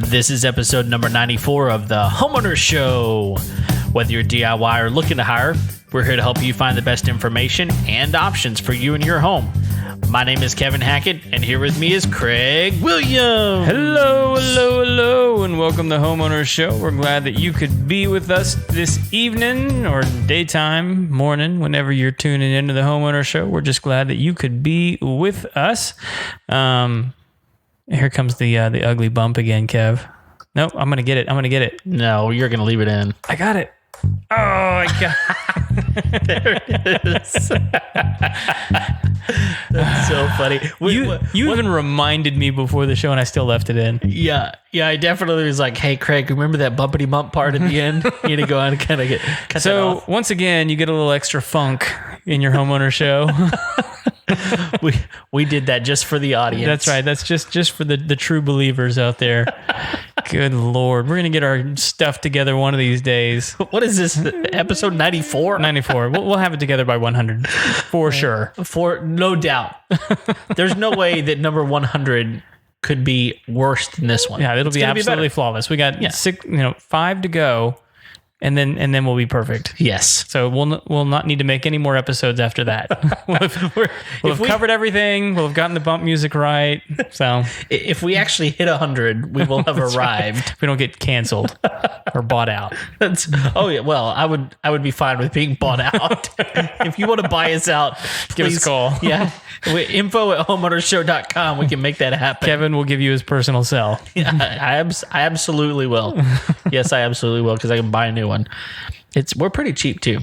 This is episode number 94 of the Homeowner Show. Whether you're DIY or looking to hire, we're here to help you find the best information and options for you and your home. My name is Kevin Hackett, and here with me is Craig Williams. Hello, and welcome to Homeowner Show. We're glad that you could be with us this evening or daytime, morning, whenever you're tuning into the Homeowner Show. We're just glad that you could be with us. Here comes the ugly bump again, Kev. Nope, I'm gonna get it. No, you're gonna leave it in. I got it. Oh, I got There it is. That's so funny. You even reminded me before the show, and I still left it in. Yeah, I definitely was like, hey, Craig, remember that bumpity bump part at the end? You need to go on and kind of cut that So off. once again, you get a little extra funk in your Homeowner Show. we did that just for the audience. That's right. That's just for the true believers out there. Good Lord. We're going to get our stuff together one of these days. What is this? Episode 94? 94. We'll have it together by 100 for sure. For no doubt. There's no way that number 100 could be worse than this one. Yeah, it'll It's be gonna absolutely better. flawless. We got 5 to go, and then we'll be perfect. Yes. So we'll not need to make any more episodes after that. We'll have covered everything. We'll have gotten the bump music right. So If we actually hit 100, we will have arrived. we don't get canceled or bought out. Oh yeah, well, I would be fine with being bought out. If you want to buy us out, Give us a please, call. Yeah, info@homeownershow.com. We can make that happen. Kevin will give you his personal cell. Yeah, I absolutely will. Yes, I absolutely will, because I can buy a new one. We're pretty cheap too.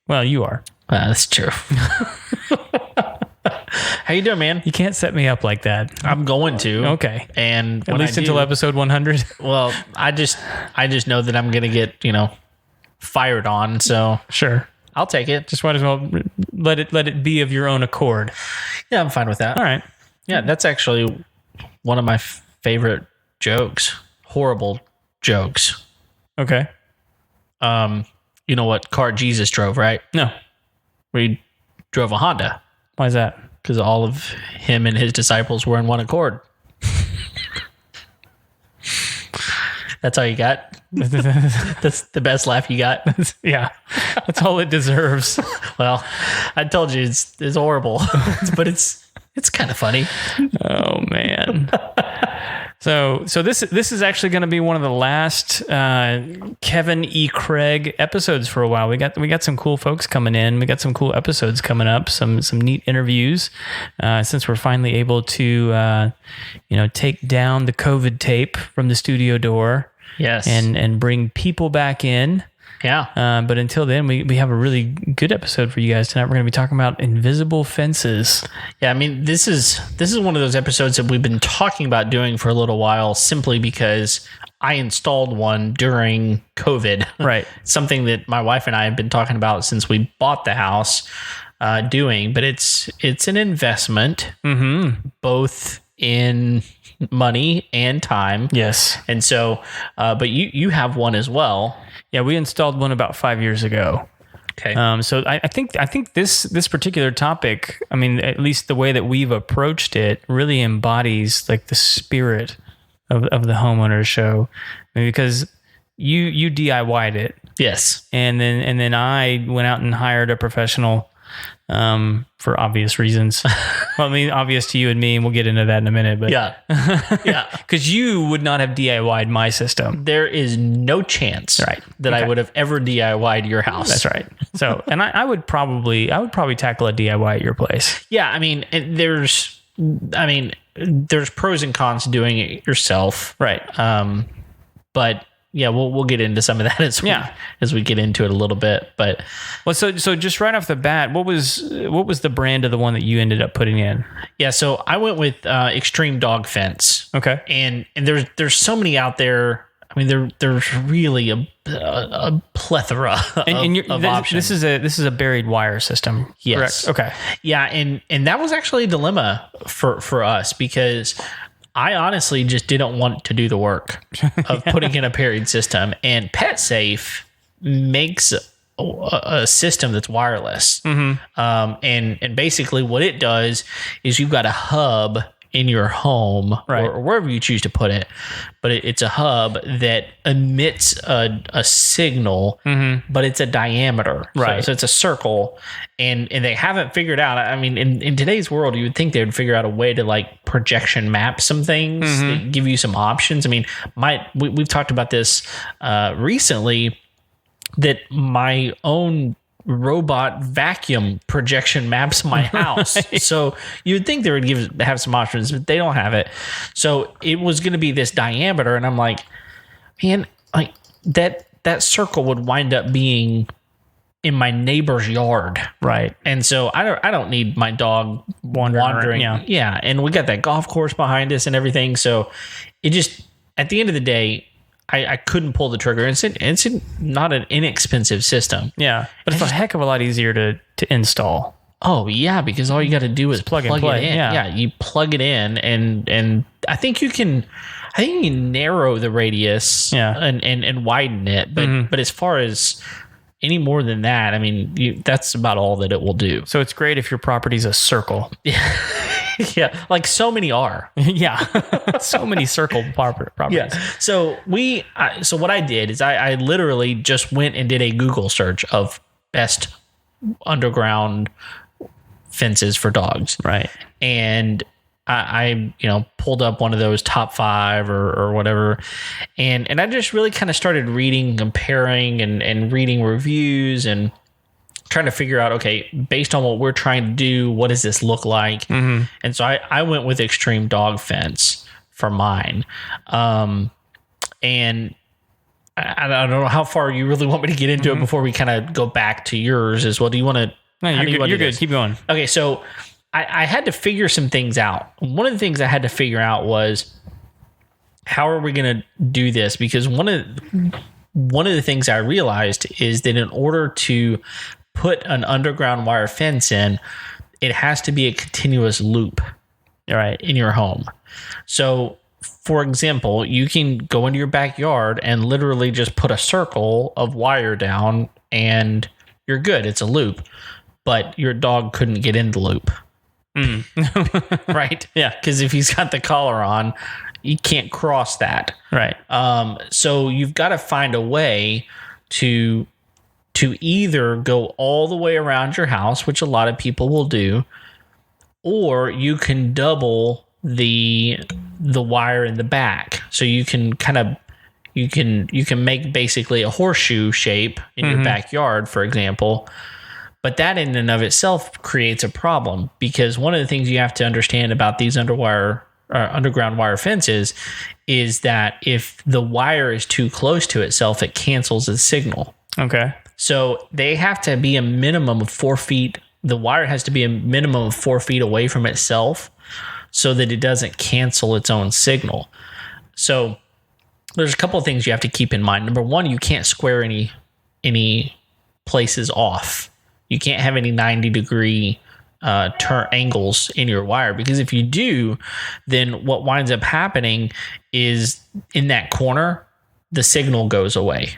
Well, you are. That's true. How you doing, man? You can't set me up like that. I'm going to. Okay. And At least until episode 100. Well, I just know that I'm gonna get fired on, so Sure. I'll take it. Just might as well let it be of your own accord. Yeah, I'm fine with that. All right. Yeah, that's actually one of my favorite jokes. Horrible jokes. Okay. You know what car Jesus drove, right? No. He drove a Honda Why is that? because all of him and his disciples were in one accord. That's all you got? That's the best laugh you got? Yeah. That's all it deserves. Well, I told you it's horrible, but it's kind of funny. Oh man. So this is actually going to be one of the last Kevin E. Craig episodes for a while. We got some cool folks coming in. We got some cool episodes coming up. Some neat interviews. Since we're finally able to take down the COVID tape from the studio door. Yes. And bring people back in. Yeah. But until then, we have a really good episode for you guys tonight. We're going to be talking about invisible fences. Yeah, I mean, this is one of those episodes that we've been talking about doing for a little while, simply because I installed one during COVID. Right. Something that my wife and I have been talking about since we bought the house, doing. But it's an investment, both in money and time. Yes. And so, but you have one as well. Yeah, we installed one about 5 years ago. Okay. So I think this particular topic, I mean, at least the way that we've approached it, really embodies like the spirit of the Homeowner Show, I mean, because you DIY'd it, Yes. and then I went out and hired a professional for obvious reasons. Well, I mean, obvious to you and me, and we'll get into that in a minute. But Yeah. Yeah. because you would not have DIY'd my system. There is no chance Right. that I Okay. would have ever DIY'd your house. That's right. So, and I would probably tackle a DIY at your place. Yeah, I mean, there's pros and cons to doing it yourself. Right. But yeah, we'll get into some of that as we get into it a little bit. But Well, so just right off the bat, what was the brand of the one that you ended up putting in? yeah, so I went with Extreme Dog Fence. Okay. And there's so many out there. I mean, there's really a plethora of options. This is a buried wire system. Yes. Correct? Okay. Yeah, and that was actually a dilemma for us, because I honestly just didn't want to do the work of putting in a buried system. And PetSafe makes a system that's wireless. And basically what it does is you've got a hub in your home, Right. or wherever you choose to put it, but it's a hub that emits a signal, but it's a diameter. Right. So it's a circle, and they haven't figured out. I mean, in today's world, you would think they would figure out a way to like projection map some things, that give you some options. I mean, we've talked about this recently, that my own robot vacuum projection maps my house. Right. So you'd think they would have some options, but they don't have it. So it was going to be this diameter, and I'm like, man, like that circle would wind up being in my neighbor's yard. Right. And so I don't need my dog wandering. Yeah. And we got that golf course behind us and everything. So it just, at the end of the day, I couldn't pull the trigger. It's not an inexpensive system. Yeah. But it's a heck of a lot easier to install. Oh yeah, because all you got to do is plug and play. it in. Yeah. You plug it in, and I think you can narrow the radius, and widen it. But as far as any more than that, I mean, that's about all that it will do. So it's great if your property's a circle. Yeah, like so many are. Yeah. So many circle properties. Yeah. So so what I did is I literally just went and did a Google search of best underground fences for dogs. Right. And I pulled up one of those top 5 or whatever. And I just really kind of started reading, comparing and reading reviews and trying to figure out, okay, based on what we're trying to do, what does this look like? And so I went with Extreme Dog Fence for mine. And I don't know how far you really want me to get into it before we kind of go back to yours as well. Do you want to? No, you're good. Keep going. Okay, so I had to figure some things out. One of the things I had to figure out was, how are we going to do this? Because one of the things I realized is that in order to put an underground wire fence in, it has to be a continuous loop, right, in your home. So, for example, you can go into your backyard and literally just put a circle of wire down and you're good. It's a loop, but your dog couldn't get in the loop. Right? Yeah. Because if he's got the collar on, you can't cross that. Right. So you've got to find a way to either go all the way around your house, which a lot of people will do, or you can double the wire in the back. So you can you can make basically a horseshoe shape in your backyard, for example. But that in and of itself creates a problem, because one of the things you have to understand about these underground wire fences is that if the wire is too close to itself, it cancels the signal. Okay. So they have to be a minimum of 4 feet. The wire has to be a minimum of 4 feet away from itself so that it doesn't cancel its own signal. So there's a couple of things you have to keep in mind. Number one, you can't square any places off. You can't have any 90-degree turn angles in your wire, because if you do, then what winds up happening is in that corner, the signal goes away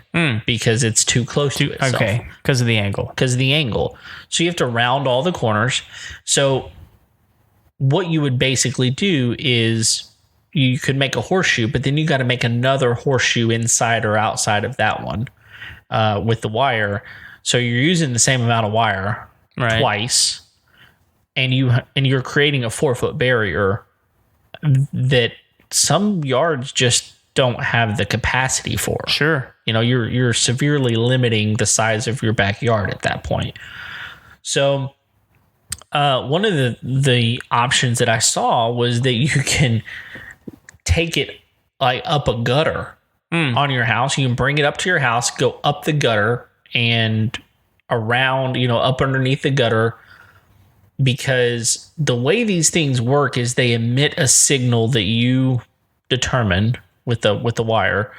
because it's too close to itself. Okay, because of the angle. So you have to round all the corners. So what you would basically do is you could make a horseshoe, but then you got to make another horseshoe inside or outside of that one with the wire. So you're using the same amount of wire twice, and you're creating a 4-foot barrier that some yards just don't have the capacity for. Sure. You're severely limiting the size of your backyard at that point. So one of the options that I saw was that you can take it like up a gutter on your house. You can bring it up to your house, go up the gutter and around, up underneath the gutter, because the way these things work is they emit a signal that you determine with the wire.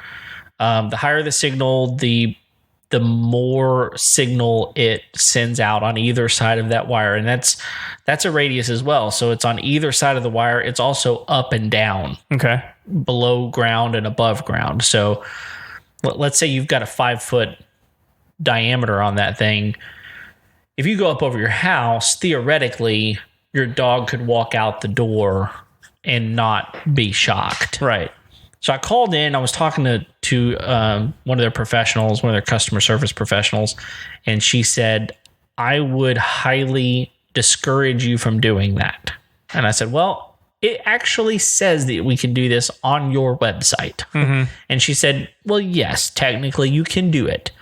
The higher the signal, the more signal it sends out on either side of that wire. And that's a radius as well. So it's on either side of the wire. It's also up and down. Okay. Below ground and above ground. So let's say you've got a 5-foot diameter on that thing. If you go up over your house, theoretically, your dog could walk out the door and not be shocked. Right. So I called in. I was talking to one of their professionals, one of their customer service professionals, and she said, I would highly discourage you from doing that. And I said, well, it actually says that we can do this on your website. Mm-hmm. And she said, well, yes, technically you can do it.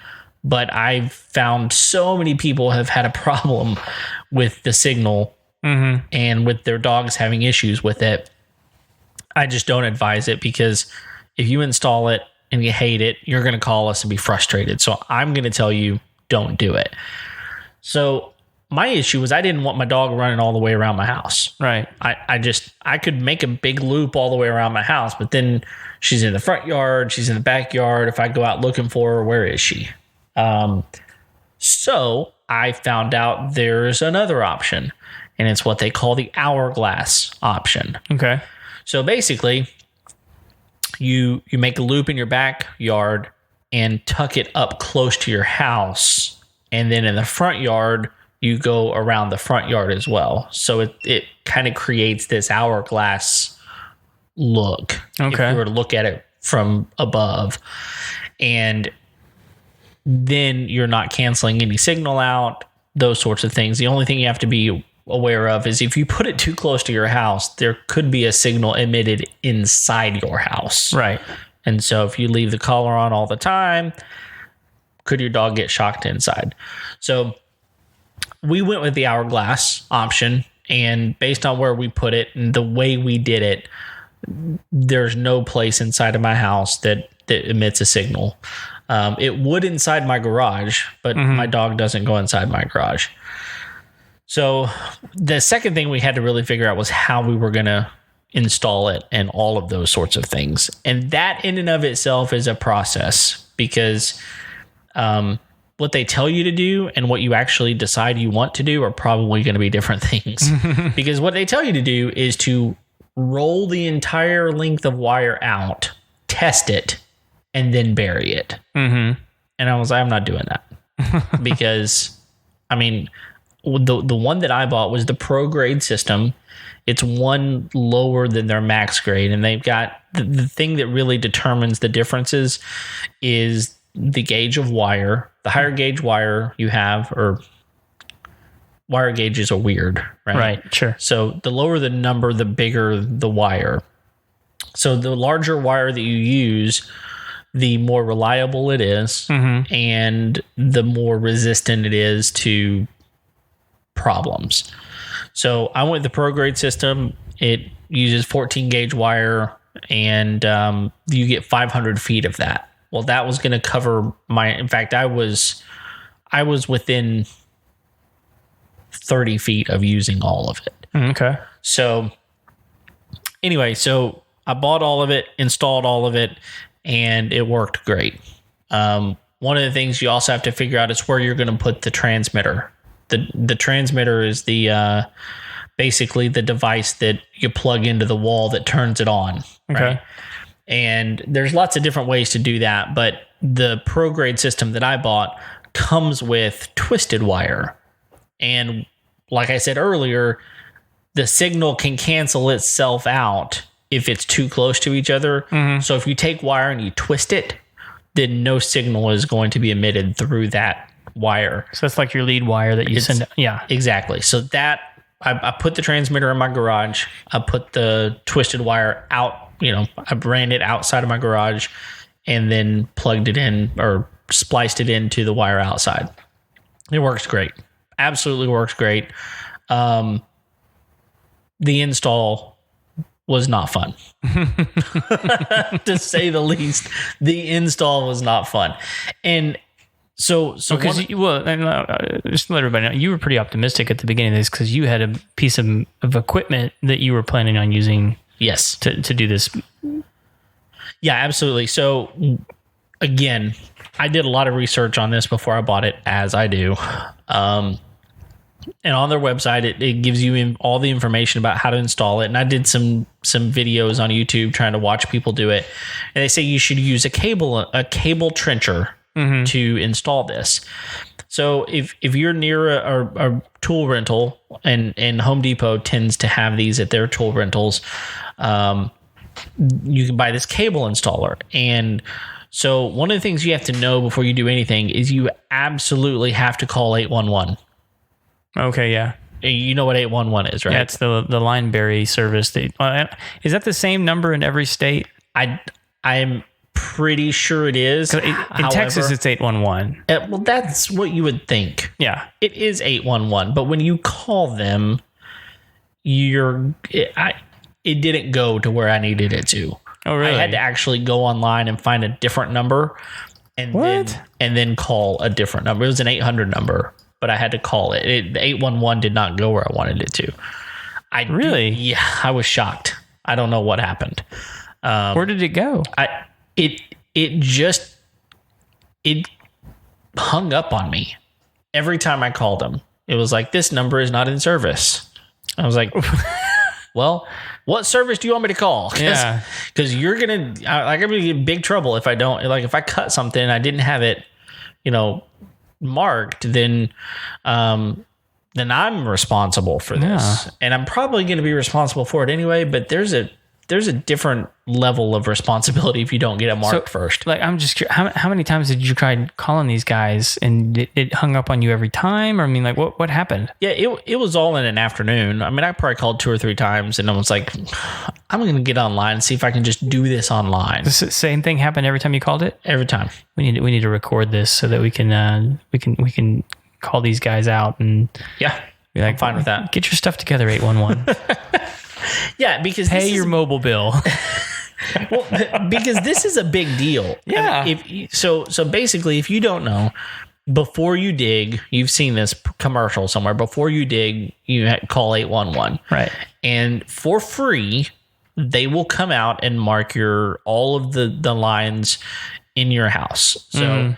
But I've found so many people have had a problem with the signal and with their dogs having issues with it. I just don't advise it, because if you install it and you hate it, you're going to call us and be frustrated. So I'm going to tell you, don't do it. So my issue was I didn't want my dog running all the way around my house. Right. I could make a big loop all the way around my house, but then she's in the front yard, she's in the backyard. If I go out looking for her, where is she? So I found out there's another option, and it's what they call the hourglass option. Okay. So basically, you make a loop in your backyard and tuck it up close to your house, and then in the front yard, you go around the front yard as well. So it kind of creates this hourglass look. Okay. If you were to look at it from above, and then you're not canceling any signal out, those sorts of things. The only thing you have to be aware of is if you put it too close to your house, there could be a signal emitted inside your house. Right. And so if you leave the collar on all the time, could your dog get shocked inside? So we went with the hourglass option, and based on where we put it and the way we did it, there's no place inside of my house that emits a signal. It would inside my garage, but my dog doesn't go inside my garage. So the second thing we had to really figure out was how we were going to install it and all of those sorts of things. And that in and of itself is a process, because what they tell you to do and what you actually decide you want to do are probably going to be different things. Because what they tell you to do is to roll the entire length of wire out, test it, and then bury it. Mm-hmm. And I was like, I'm not doing that. Because, I mean, the one that I bought was the Pro Grade system. It's one lower than their max grade. And they've got the thing that really determines the differences is the gauge of wire. The higher gauge wire you have, or wire gauges are weird, right? Right, sure. So the lower the number, the bigger the wire. So the larger wire that you use, the more reliable it is, and the more resistant it is to problems. So I went with the Pro Grade system. It uses 14 gauge wire, and you get 500 feet of that. Well, that was going to cover in fact, I was within 30 feet of using all of it. Okay. So anyway, so I bought all of it, installed all of it, and it worked great. One of the things you also have to figure out is where you're going to put the transmitter. The transmitter is the basically the device that you plug into the wall that turns it on. Okay. Right? And there's lots of different ways to do that, but the Pro Grade system that I bought comes with twisted wire. And like I said earlier, the signal can cancel itself out if it's too close to each other. So if you take wire and you twist it, then no signal is going to be emitted through that wire. So that's like your lead wire that you send. Yeah, exactly. So that I put the transmitter in my garage. I put the twisted wire out. I ran it outside of my garage, and then plugged it in or spliced it into the wire outside. It works great. Absolutely works great. The install was not fun, to say the least. The install was not fun, and so because just to let everybody know, you were pretty optimistic at the beginning of this because you had a piece of equipment that you were planning on using. Yes, to do this. Yeah, absolutely. So again, I did a lot of research on this before I bought it, as I do. And on their website, it gives you all the information about how to install it. And I did some videos on YouTube trying to watch people do it. And they say you should use a cable trencher to install this. So if you're near a tool rental, and Home Depot tends to have these at their tool rentals, you can buy this cable installer. And so one of the things you have to know before you do anything is you absolutely have to call 811. Okay, yeah. You know what 811 is, right? Yeah, it's the Lineberry service. Is that the same number in every state? I'm pretty sure it is. In Texas, it's 811. Well, that's what you would think. Yeah. It is 811, but when you call them, it didn't go to where I needed it to. Oh, really? I had to actually go online and find a different number and then call a different number. It was an 800 number, but I had to call it. The 811 did not go where I wanted it to. Really? I was shocked. I don't know what happened. Where did it go? It hung up on me every time I called them. It was like, this number is not in service. I was like, well, what service do you want me to call? Yeah. Because you're going to, I'm going to get in big trouble if I don't, like if I cut something and I didn't have it, marked, then I'm responsible for this. Yeah. And I'm probably going to be responsible for it anyway, but there's a different level of responsibility if you don't get it marked first. Like, I'm just curious, how many times did you try calling these guys and it hung up on you every time? Or I mean, like, what happened? Yeah, it was all in an afternoon. I mean, I probably called 2 or 3 times and I was like, I'm going to get online and see if I can just do this online. The same thing happened every time you called it? Every time. We need to record this so that we can call these guys out and yeah, be like, I'm fine with that. Get your stuff together, 811. Yeah, because pay your mobile bill. Well, because this is a big deal. Yeah. I mean, so basically, if you don't know, before you dig, you've seen this commercial somewhere. Before you dig, you call 811. Right. And for free, they will come out and mark all of the lines in your house. So,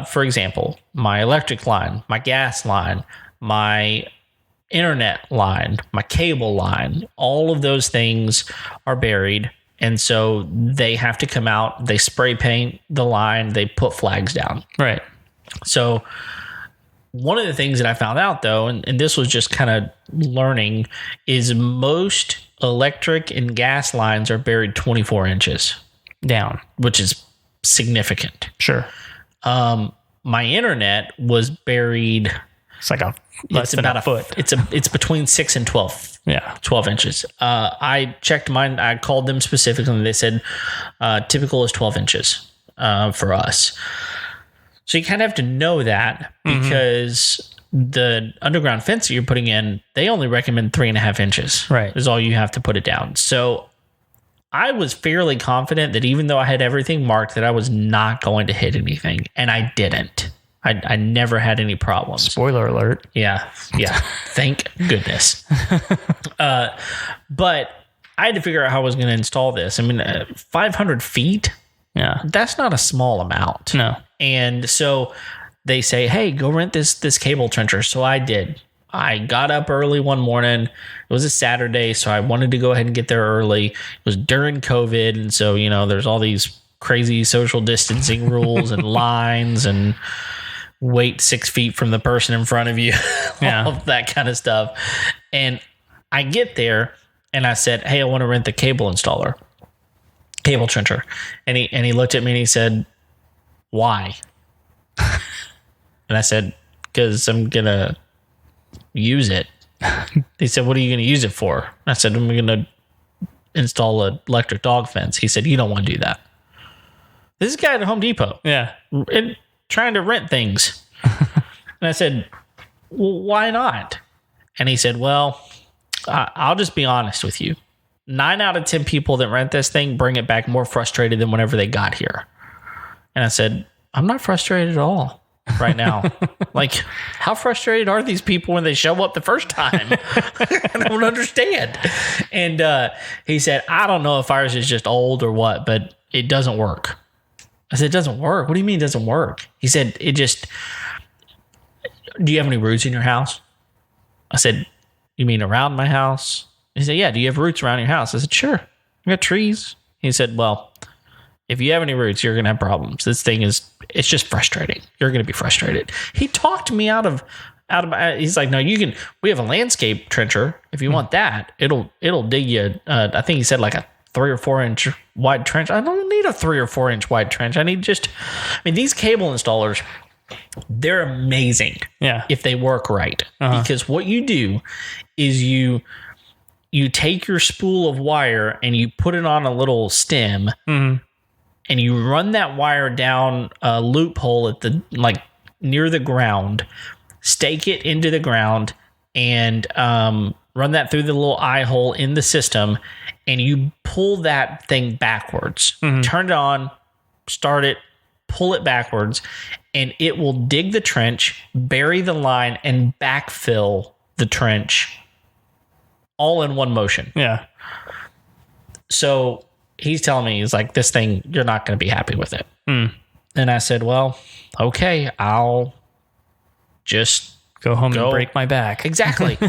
for example, my electric line, my gas line, my internet line, my cable line, all of those things are buried. And so they have to come out, they spray paint the line, they put flags down. Right. So one of the things that I found out though, and this was just kind of learning, is most electric and gas lines are buried 24 inches down, which is significant. Sure. My internet was buried. It's like less than a foot. It's between 6 and 12. Yeah. 12 inches. I checked mine. I called them specifically and they said typical is 12 inches for us. So you kind of have to know that because the underground fence that you're putting in, they only recommend 3.5 inches. Right. Is all you have to put it down. So I was fairly confident that even though I had everything marked, that I was not going to hit anything. And I didn't. I never had any problems. Spoiler alert. Yeah. Thank goodness. But I had to figure out how I was going to install this. I mean, 500 feet? Yeah. That's not a small amount. No. And so they say, hey, go rent this cable trencher. So I did. I got up early one morning. It was a Saturday, so I wanted to go ahead and get there early. It was during COVID, and so, there's all these crazy social distancing rules and lines and wait 6 feet from the person in front of you, all of that kind of stuff. And I get there and I said, hey, I want to rent the cable trencher. And he looked at me and he said, why? And I said, because I'm going to use it. He said, what are you going to use it for? And I said, I'm going to install an electric dog fence. He said, you don't want to do that. This is a guy at Home Depot. Yeah. Trying to rent things. And I said, well, why not? And he said, well, I'll just be honest with you. 9 out of 10 people that rent this thing bring it back more frustrated than whenever they got here. And I said, I'm not frustrated at all right now. Like, how frustrated are these people when they show up the first time? I don't understand. And he said, I don't know if ours is just old or what, but it doesn't work. I said, it doesn't work? What do you mean it doesn't work? He said, do you have any roots in your house? I said, you mean around my house? He said, yeah, do you have roots around your house? I said, sure. I got trees. He said, well, if you have any roots, you're going to have problems. This thing it's just frustrating. You're going to be frustrated. He talked me out of out of my, he's like, no, you can, we have a landscape trencher. If you want that, it'll dig you. I think he said like a 3 or 4 inch wide trench. I don't need a 3 or 4 inch wide trench. I mean, these cable installers, they're amazing. Yeah. If they work right. Because what you do is you take your spool of wire and you put it on a little stem, and you run that wire down a loophole at the, like, near the ground, stake it into the ground, and run that through the little eye hole in the system, and you pull that thing backwards. Turn it on, start it, pull it backwards, and it will dig the trench, bury the line, and backfill the trench all in one motion. Yeah. So he's telling me, he's like, this thing, you're not going to be happy with it. And I said, well, okay, I'll just Go home and break my back. Exactly.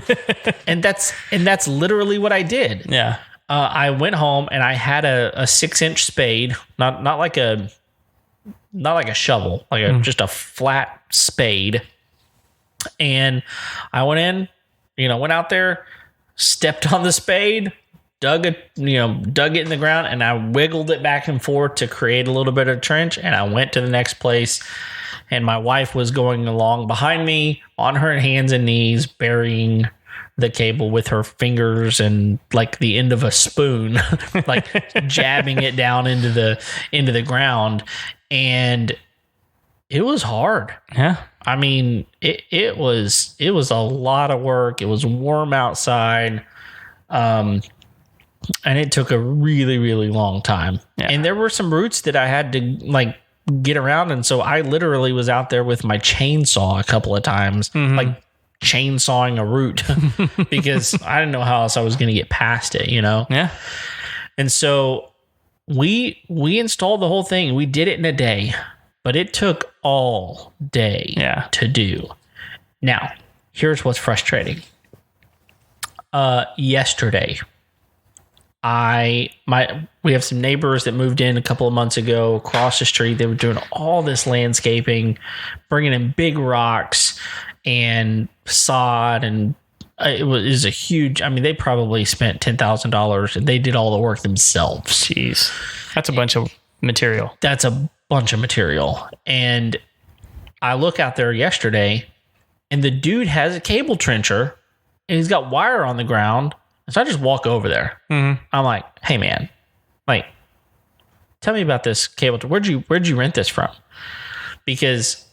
and that's literally what I did. Yeah. I went home and I had a 6-inch spade, not like a shovel, like just a flat spade. And I went in, went out there, stepped on the spade, dug it in the ground, and I wiggled it back and forth to create a little bit of trench. And I went to the next place, and my wife was going along behind me on her hands and knees, burying the cable with her fingers and like the end of a spoon, like jabbing it down into the ground. And it was hard. Yeah. I mean, it was a lot of work. It was warm outside. And it took a really, really long time. Yeah. And there were some roots that I had to like get around. And so I literally was out there with my chainsaw a couple of times, like chainsawing a root because I didn't know how else I was going to get past it, Yeah. And so we installed the whole thing. We did it in a day, but it took all day to do. Now, here's what's frustrating. Yesterday, we have some neighbors that moved in a couple of months ago across the street. They were doing all this landscaping, bringing in big rocks and sod, and it was a huge, I mean, they probably spent $10,000 and they did all the work themselves. Jeez. That's a bunch of material. That's a bunch of material. And I look out there yesterday and the dude has a cable trencher and he's got wire on the ground. So I just walk over there. I'm like, hey man, like, tell me about this cable. Where'd you rent this from? Because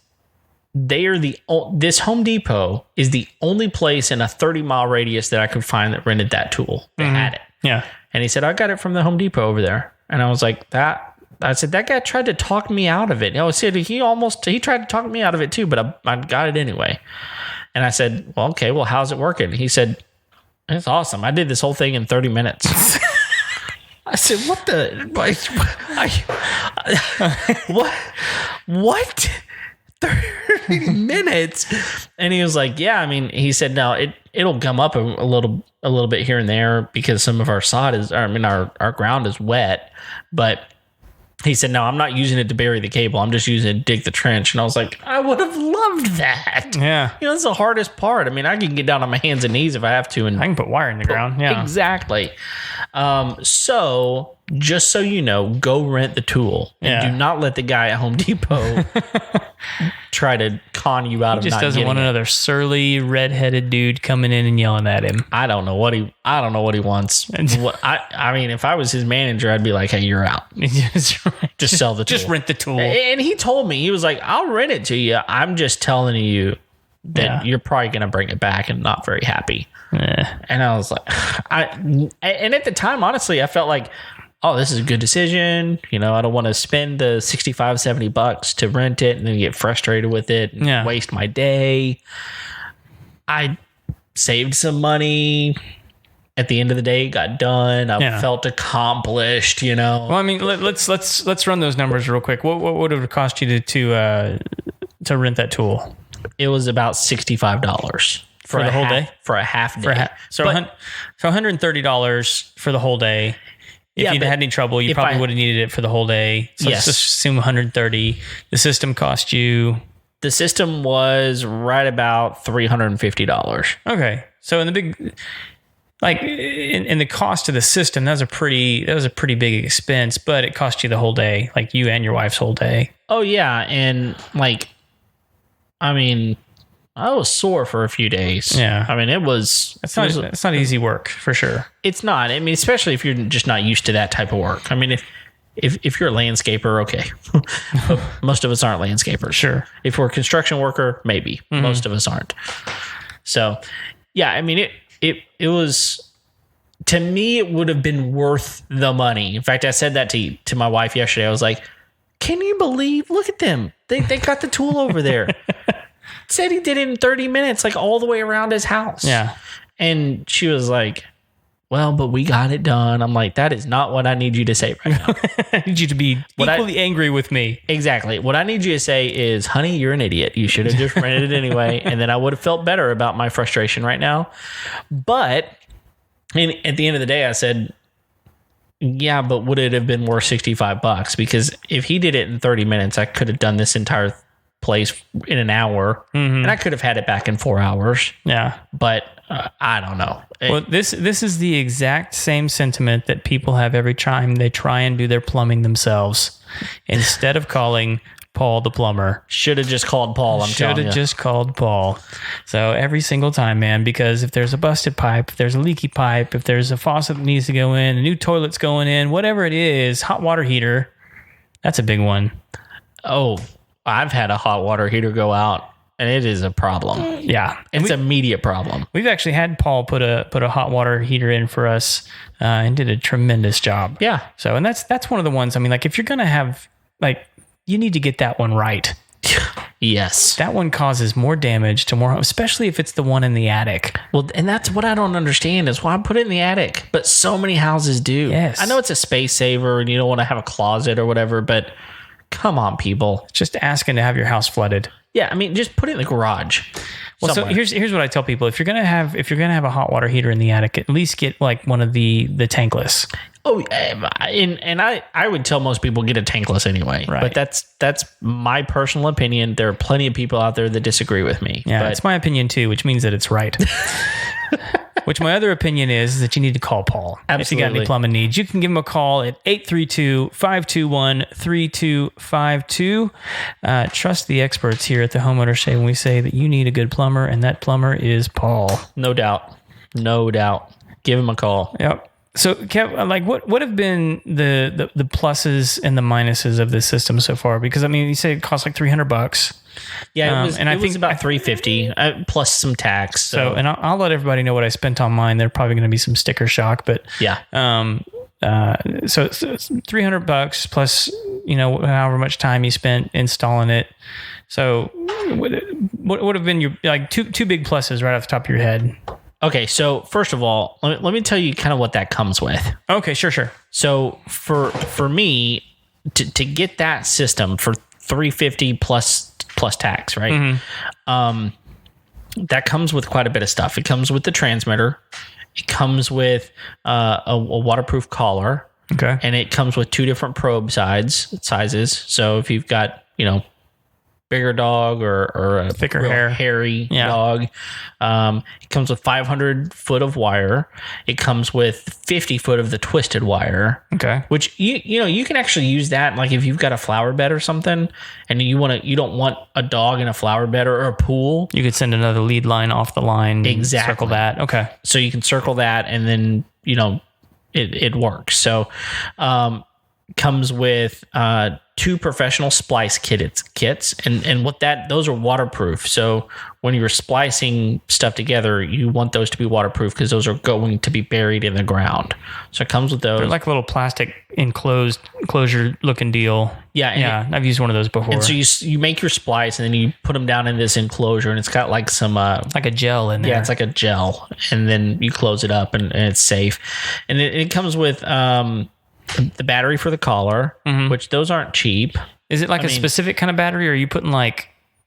this Home Depot is the only place in a 30-mile radius that I could find that rented that tool. They had it. Yeah. And he said, I got it from the Home Depot over there. And I was like, that guy tried to talk me out of it. He tried to talk me out of it too, but I got it anyway. And I said, well, okay, well, how's it working? He said, it's awesome. I did this whole thing in 30 minutes. I said, what the? What? 30 minutes? And he was like, yeah, I mean, he said, no, it'll come up a little bit here and there because some of our our ground is wet. But he said, no, I'm not using it to bury the cable. I'm just using it to dig the trench. And I was like, I would have loved that. Yeah. That's the hardest part. I mean, I can get down on my hands and knees if I have to. And I can put wire in the ground. Yeah. Exactly. So just so you know, go rent the tool. And do not let the guy at Home Depot try to con you out of not getting it. He just doesn't want another surly, redheaded dude coming in and yelling at him. I don't know what he wants. I mean, if I was his manager, I'd be like, hey, you're out. Just sell the tool. Just rent the tool. And he told me, he was like, I'll rent it to you. I'm just telling you that you're probably going to bring it back and not very happy. And I was like, and at the time, honestly, I felt like, oh, this is a good decision. I don't want to spend the $65, $70 to rent it and then get frustrated with it and waste my day. I saved some money. At the end of the day, it got done. I felt accomplished, Well, I mean, let's run those numbers real quick. What would it cost you to rent that tool? It was about $65 for the whole day. For a half day. So $130 for the whole day. If you'd had any trouble, you probably would have needed it for the whole day. So let's just assume $130. The system cost you The system was right about $350. Okay. So in the big, like in the cost of the system, that was a pretty big expense, but it cost you the whole day, like you and your wife's whole day. Oh yeah, and like, I mean, I was sore for a few days. Yeah. I mean, It's not easy work for sure. It's not. I mean, especially if you're just not used to that type of work. I mean, if you're a landscaper, okay. But most of us aren't landscapers. Sure. If we're a construction worker, maybe. Most of us aren't. So, yeah, I mean, it was, to me, it would have been worth the money. In fact, I said that to my wife yesterday. I was like, can you believe? Look at them. They got the tool over there. Said he did it in 30 minutes, like all the way around his house. Yeah. And she was like, well, but we got it done. I'm like, that is not what I need you to say right now. I need you to be equally angry with me. Exactly. What I need you to say is, honey, you're an idiot. You should have just rented it anyway. And then I would have felt better about my frustration right now. But at the end of the day, I said, yeah, but would it have been worth $65? Because if he did it in 30 minutes, I could have done this entire place in an hour, and I could have had it back in 4 hours. Yeah. But I don't know. Well, this is the exact same sentiment that people have every time they try and do their plumbing themselves. Instead of calling Paul the plumber. Should have just called Paul, I'm telling you. Should have just called Paul. So every single time, man, because if there's a busted pipe, if there's a leaky pipe, if there's a faucet that needs to go in, a new toilet's going in, whatever it is, hot water heater, that's a big one. Oh, I've had a hot water heater go out, and it is a problem. Yeah. It's an immediate problem. We've actually had Paul put a hot water heater in for us and did a tremendous job. Yeah. So, and that's one of the ones, I mean, like if you're going to have, like, you need to get that one right. Yes. That one causes more damage to more, especially if it's the one in the attic. Well, and that's what I don't understand is why I put it in the attic. But so many houses do. Yes. I know it's a space saver and you don't want to have a closet or whatever, but come on, people. It's just asking to have your house flooded. Yeah, I mean, just put it in the garage. Well, somewhere. so here's what I tell people: if you're gonna have a hot water heater in the attic, at least get like one of the tankless. Oh, and I would tell most people get a tankless anyway. Right. But that's my personal opinion. There are plenty of people out there that disagree with me. Yeah, but it's my opinion too, which means that it's right. Which my other opinion is that you need to call Paul. Absolutely. If you got any plumbing needs. You can give him a call at 832-521-3252. Trust the experts here at the Homeowner Show when we say that you need a good plumber, and that plumber is Paul. No doubt. No doubt. Give him a call. Yep. So, Kev, like, what have been the pluses and the minuses of this system so far? Because I mean, you say it costs like $300. Yeah, it was about $350 plus some tax. So, and I'll let everybody know what I spent on mine. They're probably going to be some sticker shock, but yeah. So it's $300 plus, however much time you spent installing it. So, what would have been your like two big pluses right off the top of your head? Okay, so first of all, let me tell you kind of what that comes with. Okay, sure. So for me to get that system for $350 plus tax, right? That comes with quite a bit of stuff. It comes with the transmitter. It comes with a waterproof collar. Okay, and it comes with two different probe sizes. So if you've got bigger dog or a thicker hair, hairy dog. It comes with 500 foot of wire. It comes with 50 foot of the twisted wire. Okay. Which you can actually use that like if you've got a flower bed or something and you don't want a dog in a flower bed or a pool. You could send another lead line off the line. Exactly. Circle that. Okay. So you can circle that and then it works. So comes with two professional splice kits and those are waterproof. So when you're splicing stuff together, you want those to be waterproof because those are going to be buried in the ground. So it comes with those. They're like a little plastic enclosure looking deal. Yeah. I've used one of those before. And so you make your splice and then you put them down in this enclosure and it's got like some like a gel in there. Yeah, it's like a gel, and then you close it up and it's safe. And it comes with the battery for the collar, which those aren't cheap. Is it like specific kind of battery, or are you putting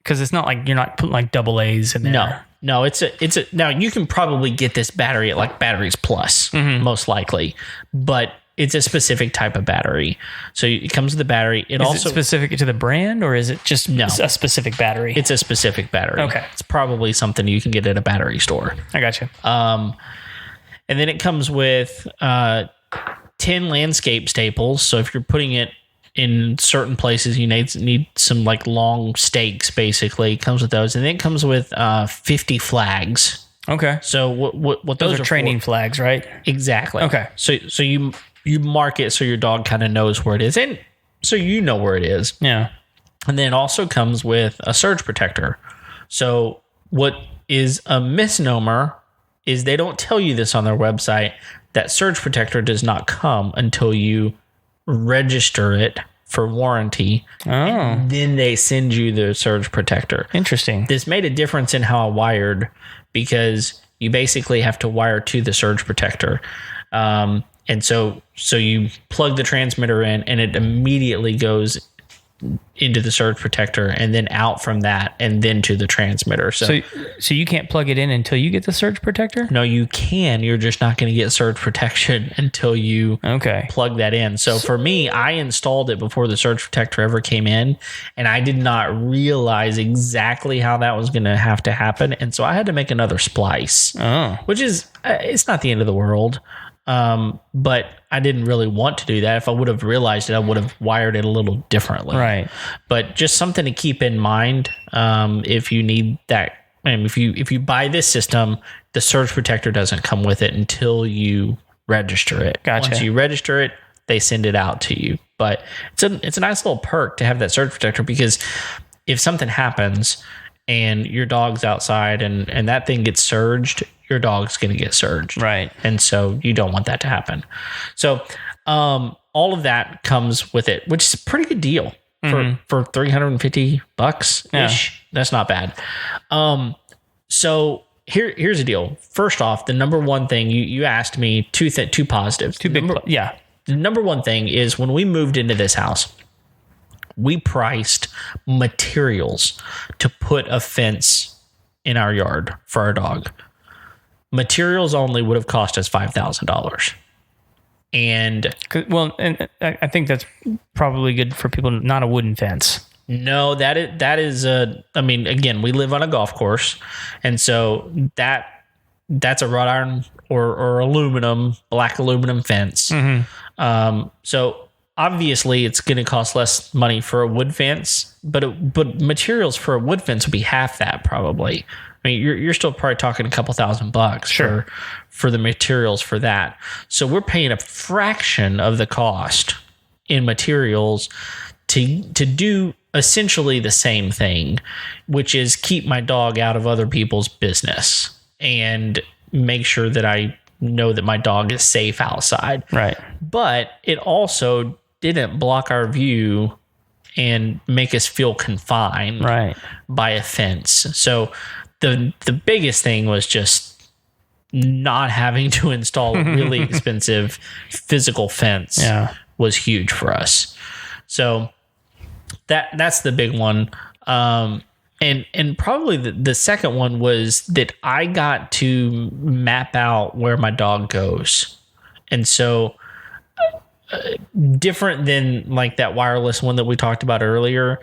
because it's not like you're not putting like double A's in there? No, it's a now you can probably get this battery at like Batteries Plus, most likely, but it's a specific type of battery. So it comes with the battery. It Is also it specific to the brand, or is it just a specific battery? it's a specific battery. Okay. It's probably something you can get at a battery store. I got you. And then it comes with 10 landscape staples. So if you're putting it in certain places, you need some like long stakes, basically. It comes with those. And then it comes with 50 flags. Okay. So what those are training flags, right? Exactly. Okay. So you mark it so your dog kind of knows where it is, and so you know where it is. Yeah. And then it also comes with a surge protector. So what is a misnomer is they don't tell you this on their website, that surge protector does not come until you register it for warranty. Oh. And then they send you the surge protector. Interesting. This made a difference in how I wired, because you basically have to wire to the surge protector. And so you plug the transmitter in and it immediately goes into the surge protector and then out from that and then to the transmitter. So you can't plug it in until you get the surge protector? no, you can. You're just not going to get surge protection until you plug that in. So for me, I installed it before the surge protector ever came in, and I did not realize exactly how that was going to have to happen. And so I had to make another splice, which is, it's not the end of the world. But I didn't really want to do that. If I would have realized it, I would have wired it a little differently. Right. But just something to keep in mind. If you need that, and if you buy this system, the surge protector doesn't come with it until you register it. Gotcha. Once you register it, they send it out to you. But it's a nice little perk to have that surge protector, because if something happens and your dog's outside and that thing gets surged, your dog's going to get surged. Right. And so you don't want that to happen. So all of that comes with it, which is a pretty good deal for $350 ish. Yeah. That's not bad. So here's the deal. First off, the number one thing you asked me, two positives. The number one thing is, when we moved into this house, we priced materials to put a fence in our yard for our dog. Materials only would have cost us $5,000. And I think that's probably good for people. Not a wooden fence. no, that is I mean, again, we live on a golf course, and so that's a wrought iron or black aluminum fence. So obviously it's going to cost less money for a wood fence, but materials for a wood fence would be half that probably. I mean, you're still probably talking a couple $1,000 for the materials for that. So we're paying a fraction of the cost in materials to do essentially the same thing, which is keep my dog out of other people's business and make sure that I know that my dog is safe outside. Right. But it also didn't block our view and make us feel confined by a fence. So the biggest thing was just not having to install a really expensive physical fence was huge for us. So that's the big one. And probably the second one was that I got to map out where my dog goes. And so different than like that wireless one that we talked about earlier,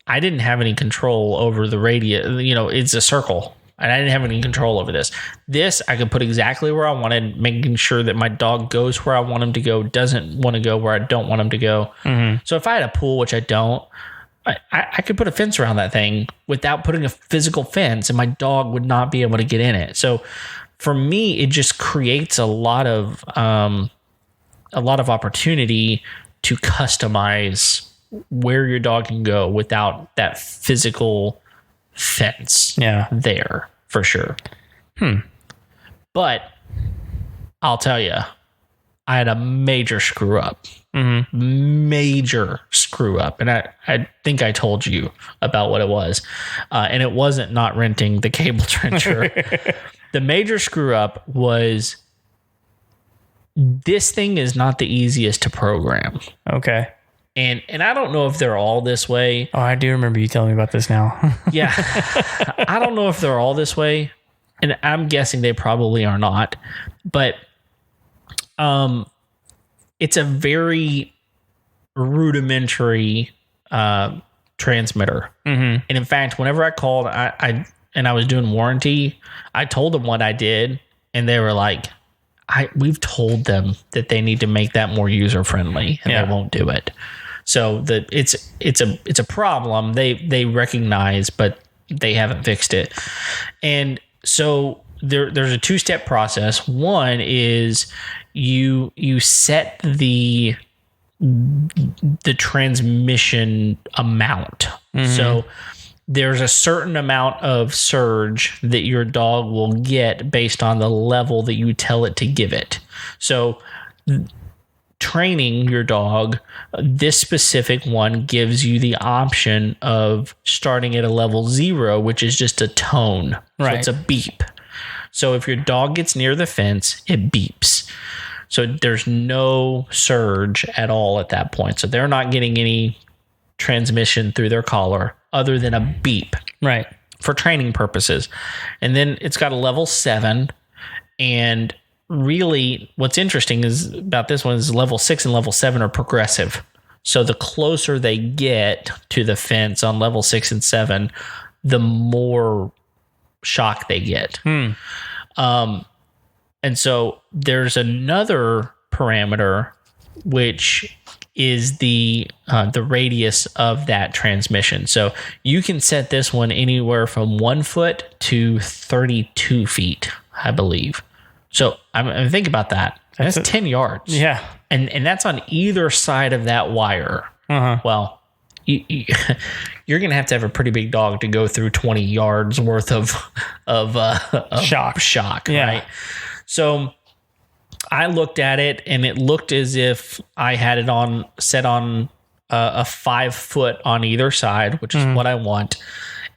I didn't have any control over the radius. You know, it's a circle, and I didn't have any control over this. This, I could put exactly where I wanted, making sure that my dog goes where I want him to go, doesn't want to go where I don't want him to go. So if I had a pool, which I don't, I could put a fence around that thing without putting a physical fence, and my dog would not be able to get in it. So for me, it just creates a lot of opportunity to customize where your dog can go without that physical fence there, for sure. But I'll tell you, I had a major screw up. Major screw up. And I think I told you about what it was. And it wasn't not renting the cable trencher. The major screw up was, this thing is not the easiest to program. Okay. And I don't know if they're all this way. Oh, I do remember you telling me about this now. Yeah. I don't know if they're all this way. And I'm guessing they probably are not. But it's a very rudimentary transmitter. And in fact, whenever I called, I was doing warranty, I told them what I did, and they were like, we've told them that they need to make that more user friendly, and they won't do it. So it's a problem they recognize, but they haven't fixed it. And so there's a 2-step process. One is you set the transmission amount. So there's a certain amount of surge that your dog will get based on the level that you tell it to give it. So training your dog, this specific one gives you the option of starting at a level 0, which is just a tone. Right. So it's a beep. So if your dog gets near the fence, it beeps. So there's no surge at all at that point. So they're not getting any transmission through their collar other than a beep. Right. For training purposes. And then it's got a level 7. And really what's interesting is about this one is level 6 and level 7 are progressive. So the closer they get to the fence on level 6 and 7, the more shock they get. And so there's another parameter, which is the radius of that transmission. So you can set this one anywhere from 1 foot to 32 feet, I believe. So I think about that. That's 10 yards. Yeah. And that's on either side of that wire. Well, you're going to have a pretty big dog to go through 20 yards worth of shock, right? So I looked at it, and it looked as if I had it set on a 5 foot on either side, which is what I want,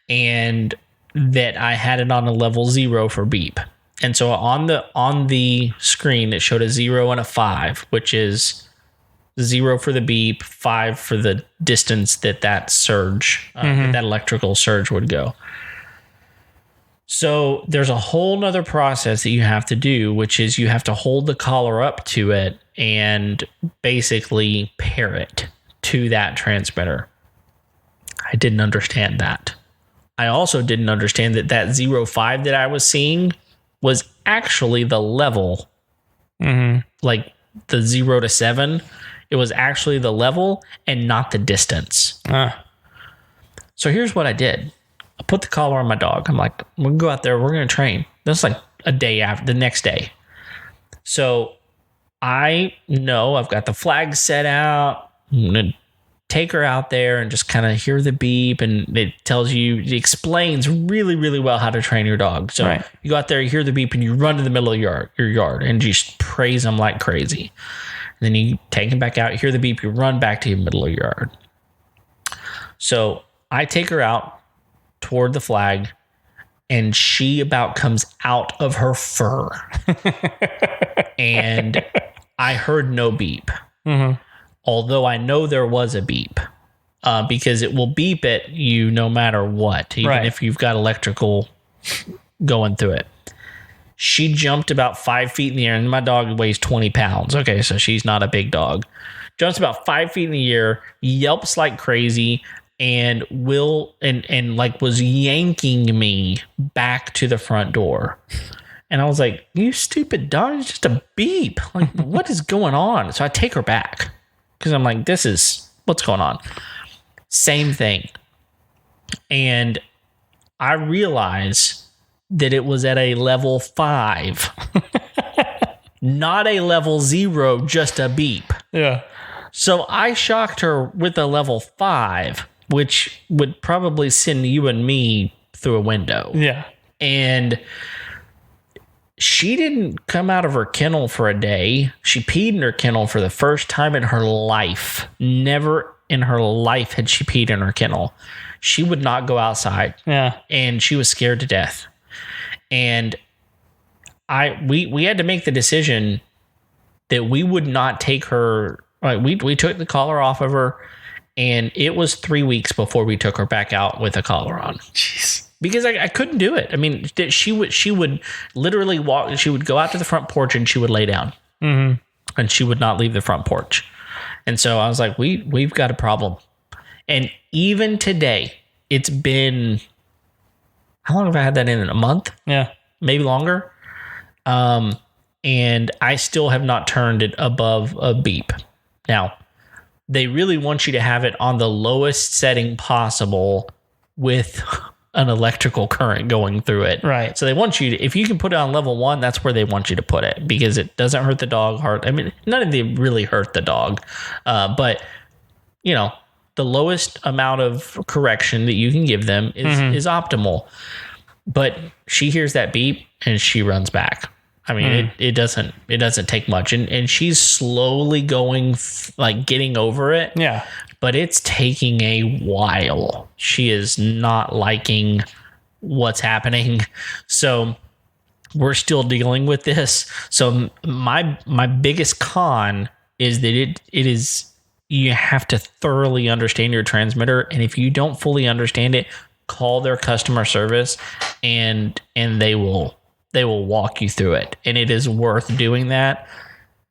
and that I had it on a level 0 for beep. And so on the screen, it showed a 0 and a 5, which is 0 for the beep, 5 for the distance that surge, that electrical surge would go. So there's a whole nother process that you have to do, which is you have to hold the collar up to it and basically pair it to that transmitter. I didn't understand that. I also didn't understand that 0.5 that I was seeing was actually the level, like the 0 to 7. It was actually the level and not the distance. So here's what I did. I put the collar on my dog. I'm like, we're going to go out there. We're going to train. That's like a day after, the next day. So I know I've got the flag set out. I'm going to take her out there and just kind of hear the beep. And it explains really, really well how to train your dog. So you go out there, you hear the beep, and you run to the middle of your yard and you just praise them like crazy. And then you take him back out, you hear the beep, you run back to your middle of your yard. So I take her out toward the flag, and she about comes out of her fur. And I heard no beep. Although I know there was a beep, because it will beep at you no matter what, even if you've got electrical going through it. She jumped about 5 feet in the air, and my dog weighs 20 pounds. Okay, so she's not a big dog. Jumps about 5 feet in the air, yelps like crazy, and was yanking me back to the front door. And I was like, you stupid dog, it's just a beep. Like, what is going on? So I take her back because I'm like, what's going on? Same thing. And I realize that it was at a level 5, not a level 0, just a beep. Yeah. So I shocked her with a level 5, which would probably send you and me through a window. Yeah. And she didn't come out of her kennel for a day. She peed in her kennel for the first time in her life. Never in her life had she peed in her kennel. She would not go outside. Yeah. And she was scared to death. And we had to make the decision that we would not take her. We took the collar off of her, and it was 3 weeks before we took her back out with a collar on. Jeez. Because I couldn't do it. I mean, she would literally walk. She would go out to the front porch and she would lay down. and she would not leave the front porch. And so I was like, we've got a problem. And even today, it's been, how long have I had that in? A month? Yeah. Maybe longer. And I still have not turned it above a beep. Now, they really want you to have it on the lowest setting possible with an electrical current going through it. Right. So they want you to, if you can put it on level 1, that's where they want you to put it, because it doesn't hurt the dog hard. I mean, none of them really hurt the dog. But, you know, the lowest amount of correction that you can give them is optimal. But she hears that beep and she runs back. I mean, it doesn't take much. And she's slowly going, like getting over it. Yeah. But it's taking a while. She is not liking what's happening. So we're still dealing with this. So my biggest con is that it is, you have to thoroughly understand your transmitter. And if you don't fully understand it, call their customer service and they will walk you through it. And it is worth doing that,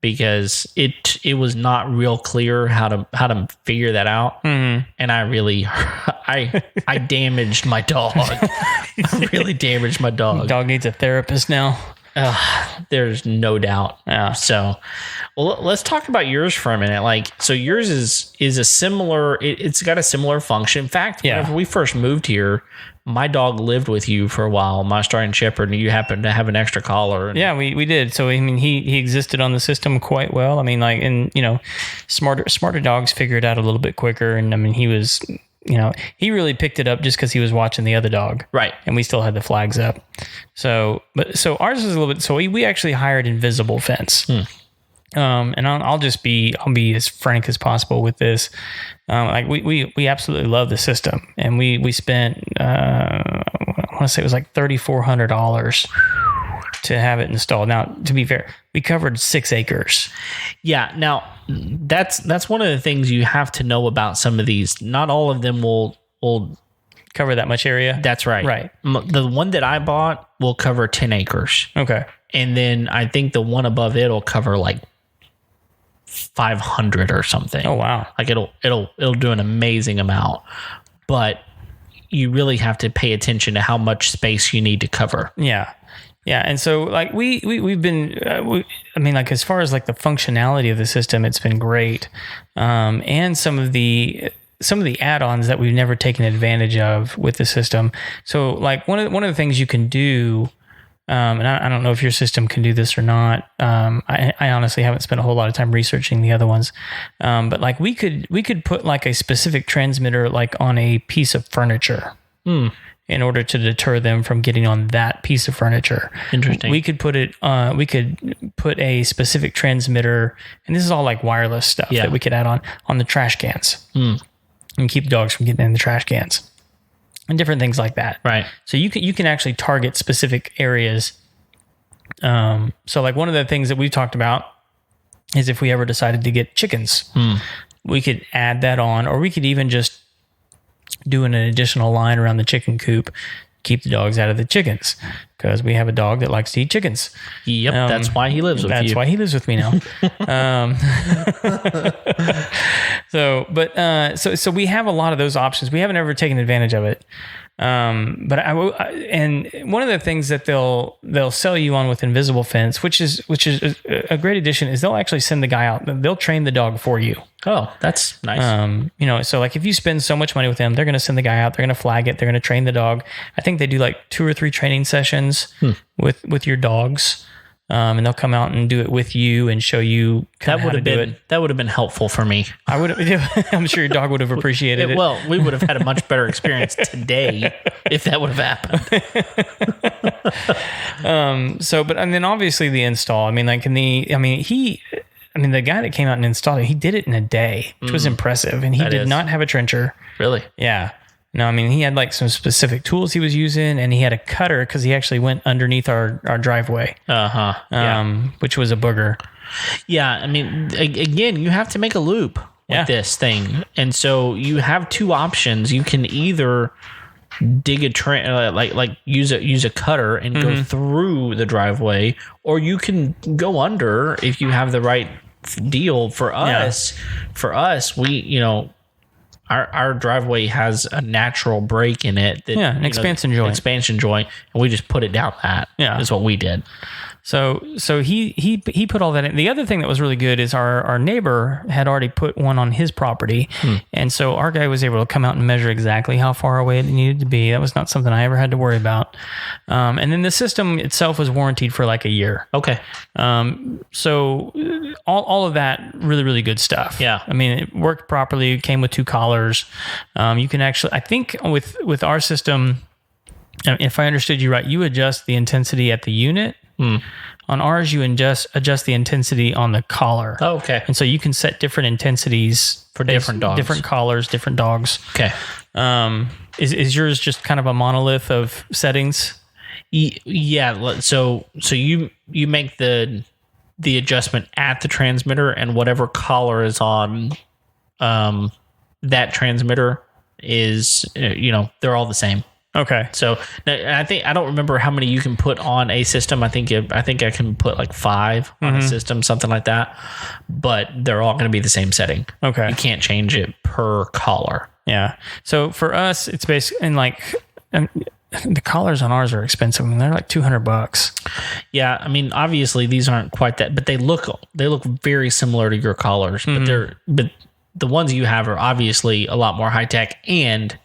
because it was not real clear how to figure that out. And I really I damaged my dog. I really damaged my dog. Dog needs a therapist now. There's no doubt. Yeah. So, well, let's talk about yours for a minute. Like, so yours is a similar. It's got a similar function. In fact, whenever we first moved here, my dog lived with you for a while, my Australian Shepherd, and you happened to have an extra collar. Yeah, we did. So I mean, he existed on the system quite well. I mean, like, and you know, smarter dogs figure it out a little bit quicker. And I mean, he was, you know, he really picked it up just because he was watching the other dog, right? And we still had the flags up. So ours is a little bit. So we actually hired Invisible Fence. And I'll be as frank as possible with this. Like we absolutely love the system, and we spent I want to say it was like $3,400 to have it installed. Now, to be fair, we covered 6 acres. Yeah. Now that's one of the things you have to know about some of these. Not all of them will cover that much area. That's right. Right. The one that I bought will cover 10 acres. Okay. And then I think the one above it will cover like 500 or something. Oh wow. Like it'll do an amazing amount, but you really have to pay attention to how much space you need to cover. Yeah. And so like we've been I mean, like, as far as like the functionality of the system, it's been great. And some of the add-ons that we've never taken advantage of with the system. So like one of the things you can do, and I don't know if your system can do this or not. I honestly haven't spent a whole lot of time researching the other ones. But like we could put like a specific transmitter like on a piece of furniture in order to deter them from getting on that piece of furniture. Interesting. We could put a specific transmitter, and this is all like wireless stuff that we could add on the trash cans and keep dogs from getting in the trash cans. And different things like that. Right. So you can actually target specific areas. So like one of the things that we've talked about is if we ever decided to get chickens, we could add that on, or we could even just do an additional line around the chicken coop, keep the dogs out of the chickens, because we have a dog that likes to eat chickens. Yep. That's why he lives with you. That's why he lives with me now. So we have a lot of those options. We haven't ever taken advantage of it. But and one of the things that they'll sell you on with Invisible Fence, which is a great addition, is they'll actually send the guy out. They'll train the dog for you. Oh, that's nice. You know, so like if you spend so much money with them, they're going to send the guy out. They're going to flag it. They're going to train the dog. I think they do like 2 or 3 training sessions with your dogs. And they'll come out and do it with you and show you that would have been helpful for me. I'm sure your dog would have appreciated it. Well, we would have had a much better experience today if that would have happened. And then obviously the install. I mean, like the guy that came out and installed it, he did it in a day, which was impressive, and he did not have a trencher. Really? Yeah. No, I mean, he had like some specific tools he was using, and he had a cutter because he actually went underneath our driveway. Which was a booger. Yeah. I mean, again, you have to make a loop with this thing. And so you have 2 options. You can either dig a use a cutter and go through the driveway, or you can go under if you have the right deal for us. For us, we, you know, our driveway has a natural break in it. That, an expansion joint. Expansion joint, and we just put it down that. Yeah. Is what we did. So he put all that in. The other thing that was really good is our neighbor had already put one on his property. And so our guy was able to come out and measure exactly how far away it needed to be. That was not something I ever had to worry about. And then the system itself was warranted for like a year. Okay. So all of that really, really good stuff. Yeah. I mean, it worked properly. It came with 2 collars. You can actually, I think with our system, if I understood you right, you adjust the intensity at the unit. On ours, you adjust the intensity on the collar. Oh, okay. And so you can set different intensities For different dogs. different collars, different dogs. Okay. Is yours just kind of a monolith of settings? Yeah. So you make the adjustment at the transmitter, and whatever collar is on that transmitter is, you know, they're all the same. Okay. So I don't remember how many you can put on a system. I think I can put like 5 on a system, something like that. But they're all going to be the same setting. Okay. You can't change it per collar. Yeah. So for us, it's basically, and like, the collars on ours are expensive. I mean, they're like $200. Yeah, I mean, obviously these aren't quite that, but they look very similar to your collars. But the ones you have are obviously a lot more high tech, and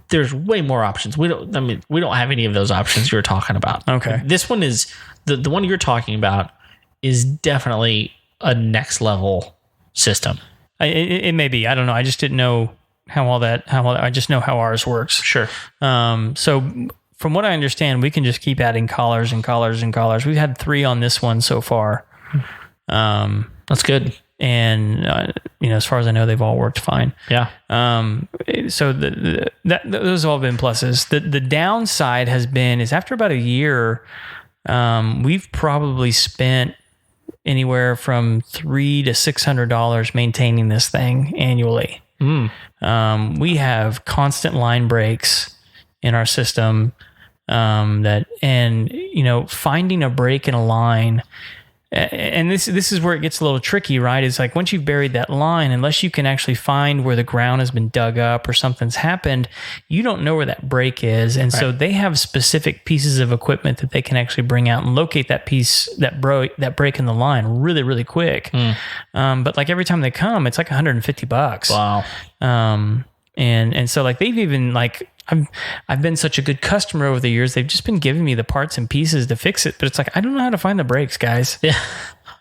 there's way more options. We don't have any of those options you're talking about. Okay. This one is the one you're talking about is definitely a next level system. It may be. I don't know. I just didn't know how all that. I just know how ours works. Sure. So from what I understand, we can just keep adding collars and collars and collars. We've had 3 on this one so far. That's good. And as far as I know, they've all worked fine. Yeah. So those have all been pluses. The downside is after about a year, we've probably spent anywhere from $300 to $600 maintaining this thing annually. We have constant line breaks in our system. Finding a break in a line. And this is where it gets a little tricky, right? It's like once you've buried that line, unless you can actually find where the ground has been dug up or something's happened, you don't know where that break is. And so they have specific pieces of equipment that they can actually bring out and locate that piece, that break in the line really, really quick. But like every time they come, it's like $150. Wow. And so like they've even like, I've been such a good customer over the years. They've just been giving me the parts and pieces to fix it, but it's like I don't know how to find the brakes, guys. Yeah.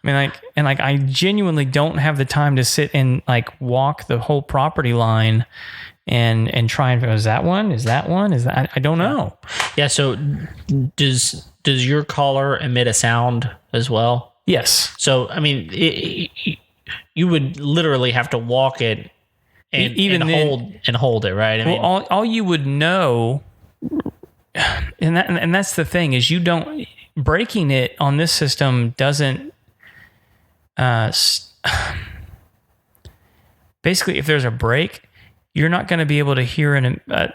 I mean, I genuinely don't have the time to sit and like walk the whole property line and try and is that one? Is that one? Is that I don't know. Yeah. So does your collar emit a sound as well? Yes. So I mean, you would literally have to walk it. And hold it, right? I mean, all you would know, and that's the thing is breaking it on this system doesn't. Basically, if there's a break, you're not going to be able to hear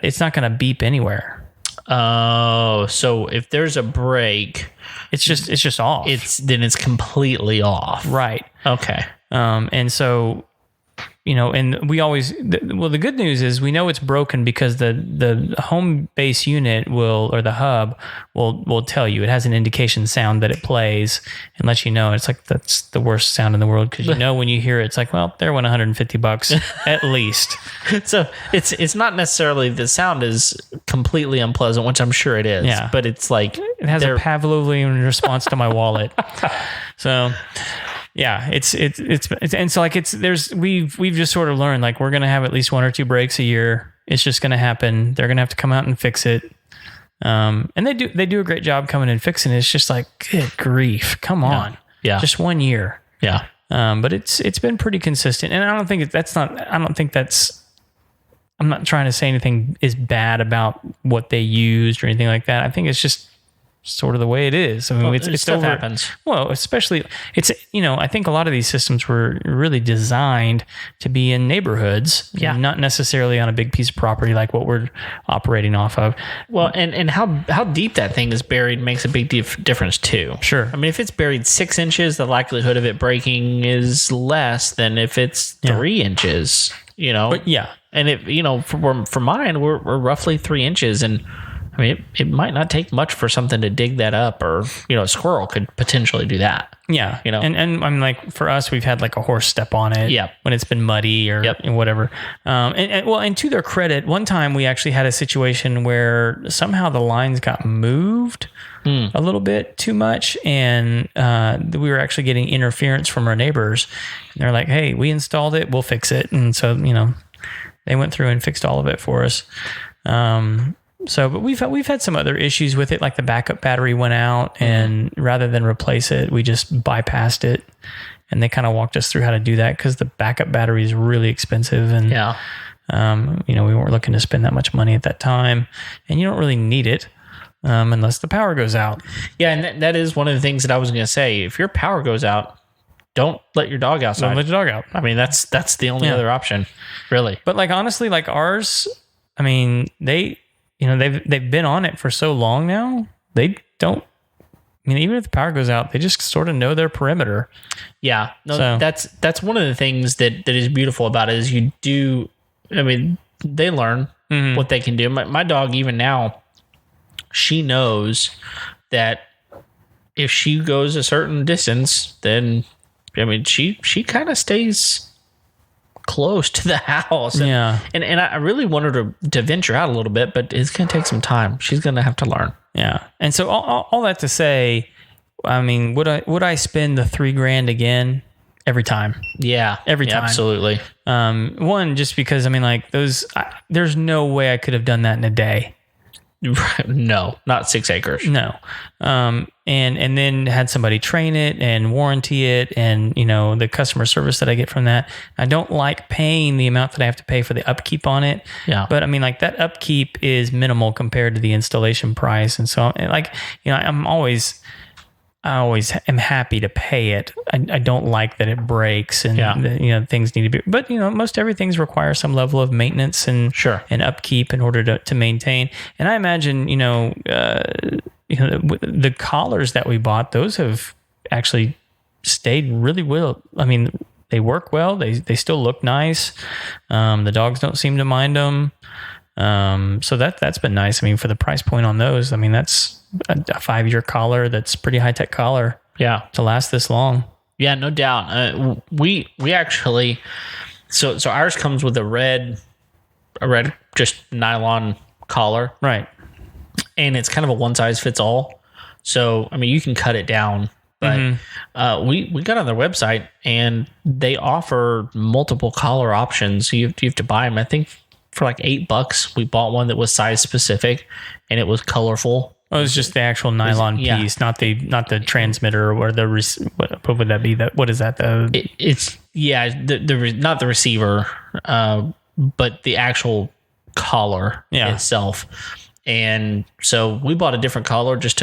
it's not going to beep anywhere. Oh, so if there's a break, it's just off. Then it's completely off, right? Okay. And so. And we always, the good news is we know it's broken because the home base unit or the hub will tell you. It has an indication sound that it plays and lets you know. It's like, that's the worst sound in the world because when you hear it, it's like, well, there went $150 at least. So it's not necessarily the sound is completely unpleasant, which I'm sure it is. Yeah. But it's like it has a Pavlovian response to my wallet. So. Yeah, it's and so like we've just sort of learned like we're gonna have at least 1 or 2 breaks a year. It's just gonna happen. They're gonna have to come out and fix it. And they do a great job coming and fixing it. It's just like good grief, come on, yeah, just 1 year, yeah. But it's been pretty consistent, and I don't think I'm not trying to say anything is bad about what they used or anything like that. I think it's just sort of the way it is. I mean, it's stuff over. happens. Well, especially I think a lot of these systems were really designed to be in neighborhoods, not necessarily on a big piece of property like what we're operating off of. Well, and how deep that thing is buried makes a big difference too. Sure. I mean, if it's buried 6 inches, the likelihood of it breaking is less than if it's 3 inches. But yeah, and for mine, we're roughly 3 inches, and I mean, it might not take much for something to dig that up, or a squirrel could potentially do that. Yeah, and I'm like, for us, we've had like a horse step on it. Yep. When it's been muddy or whatever. And to their credit, one time we actually had a situation where somehow the lines got moved a little bit too much, and we were actually getting interference from our neighbors. And they're like, "Hey, we installed it, we'll fix it." And so they went through and fixed all of it for us. But we've had some other issues with it, like the backup battery went out, and rather than replace it, we just bypassed it. And they kind of walked us through how to do that, because the backup battery is really expensive, and we weren't looking to spend that much money at that time, and you don't really need it unless the power goes out. Yeah, and that is one of the things that I was going to say. If your power goes out, don't let your dog outside. Don't let your dog out. I mean, that's the only other option, really. But like, honestly, like ours, I mean, they've been on it for so long now. They don't. I mean, even if the power goes out, they just sort of know their perimeter. Yeah, no, that's one of the things that is beautiful about it is you do. I mean, they learn what they can do. My dog, even now, she knows that if she goes a certain distance, then I mean, she kind of stays close to the house. And I really want her to venture out a little bit, but it's going to take some time. She's going to have to learn. Yeah. And so all that to say, I mean, would I spend the $3,000 again every time? Yeah. Every time. Absolutely. One, just because, I mean, like there's no way I could have done that in a day. No, not 6 acres. No. And then had somebody train it and warranty it, and the customer service that I get from that. I don't like paying the amount that I have to pay for the upkeep on it. Yeah. But I mean, like, that upkeep is minimal compared to the installation price, and so like, I always am happy to pay it. I don't like that it breaks and things need to be, but most everything's require some level of maintenance and and upkeep in order to maintain. And I imagine the collars that we bought, those have actually stayed really well. I mean, they work well. They still look nice. The dogs don't seem to mind them. So that's been nice. I mean, for the price point on those, I mean, that's a 5-year collar. That's pretty high tech collar. Yeah. To last this long. Yeah, no doubt. We actually, so ours comes with a red just nylon collar. Right. And it's kind of a one size fits all. So, I mean, you can cut it down, but we got on their website and they offer multiple collar options. You have to buy them. I think for like $8, we bought one that was size specific and it was colorful. Oh, it was just the actual nylon piece, not the transmitter or the what would that be? What is that? It's not the receiver, but the actual collar itself. And so we bought a different collar just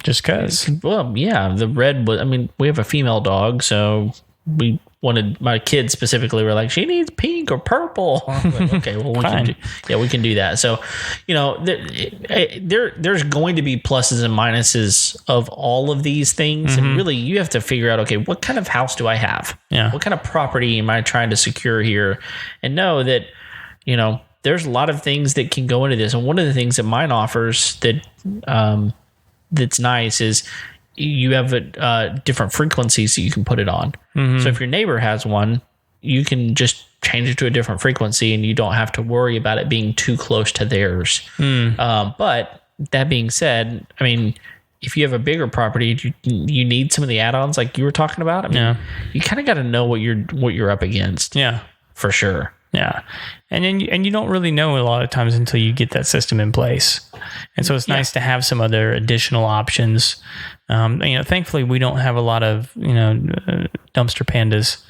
because. Well, yeah, the red was. I mean, we have a female dog, so we wanted, my kids specifically were like, she needs pink or purple. Like, okay, well, we can do that. So, there's going to be pluses and minuses of all of these things. And really, you have to figure out, okay, what kind of house do I have? Yeah. What kind of property am I trying to secure here? And know that, there's a lot of things that can go into this. And one of the things that mine offers that that's nice is you have different frequencies that you can put it on. So if your neighbor has one, you can just change it to a different frequency and you don't have to worry about it being too close to theirs. But that being said, I mean, if you have a bigger property, you need some of the add-ons like you were talking about. I mean, you kind of got to know what you're up against. Yeah, for sure. Yeah. And you don't really know a lot of times until you get that system in place. And so it's nice to have some other additional options. Thankfully we don't have a lot of, dumpster pandas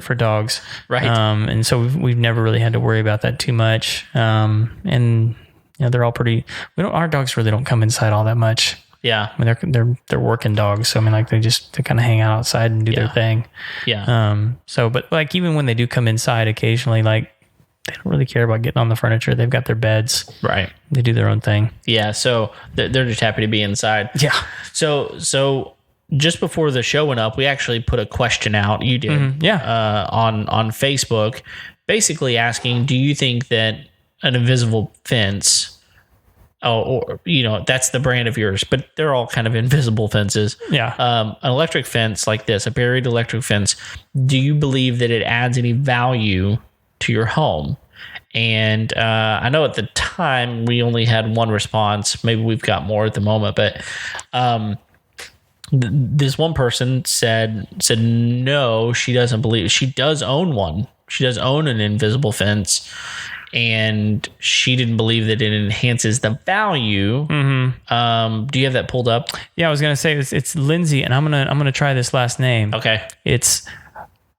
for dogs. Right. And so we've never really had to worry about that too much. And they're all pretty, our dogs really don't come inside all that much. Yeah. I mean, they're working dogs, so I mean, like they kind of hang out outside and do their thing. Yeah. So, but like even when they do come inside occasionally, like they don't really care about getting on the furniture. They've got their beds. Right. They do their own thing. Yeah. So they're just happy to be inside. Yeah. So just before the show went up, we actually put a question out. You did. On Facebook, basically asking, do you think that an invisible fence, or that's the brand of yours, but they're all kind of invisible fences. Yeah. An electric fence like this, a buried electric fence, do you believe that it adds any value to your home? And I know at the time we only had one response. Maybe we've got more at the moment, but this one person said no, she doesn't believe. She does own one. She does own an invisible fence, and she didn't believe that it enhances the value. Mm-hmm. Do you have that pulled up? Yeah, I was gonna say it's Lindsay, and I'm gonna try this last name. Okay, it's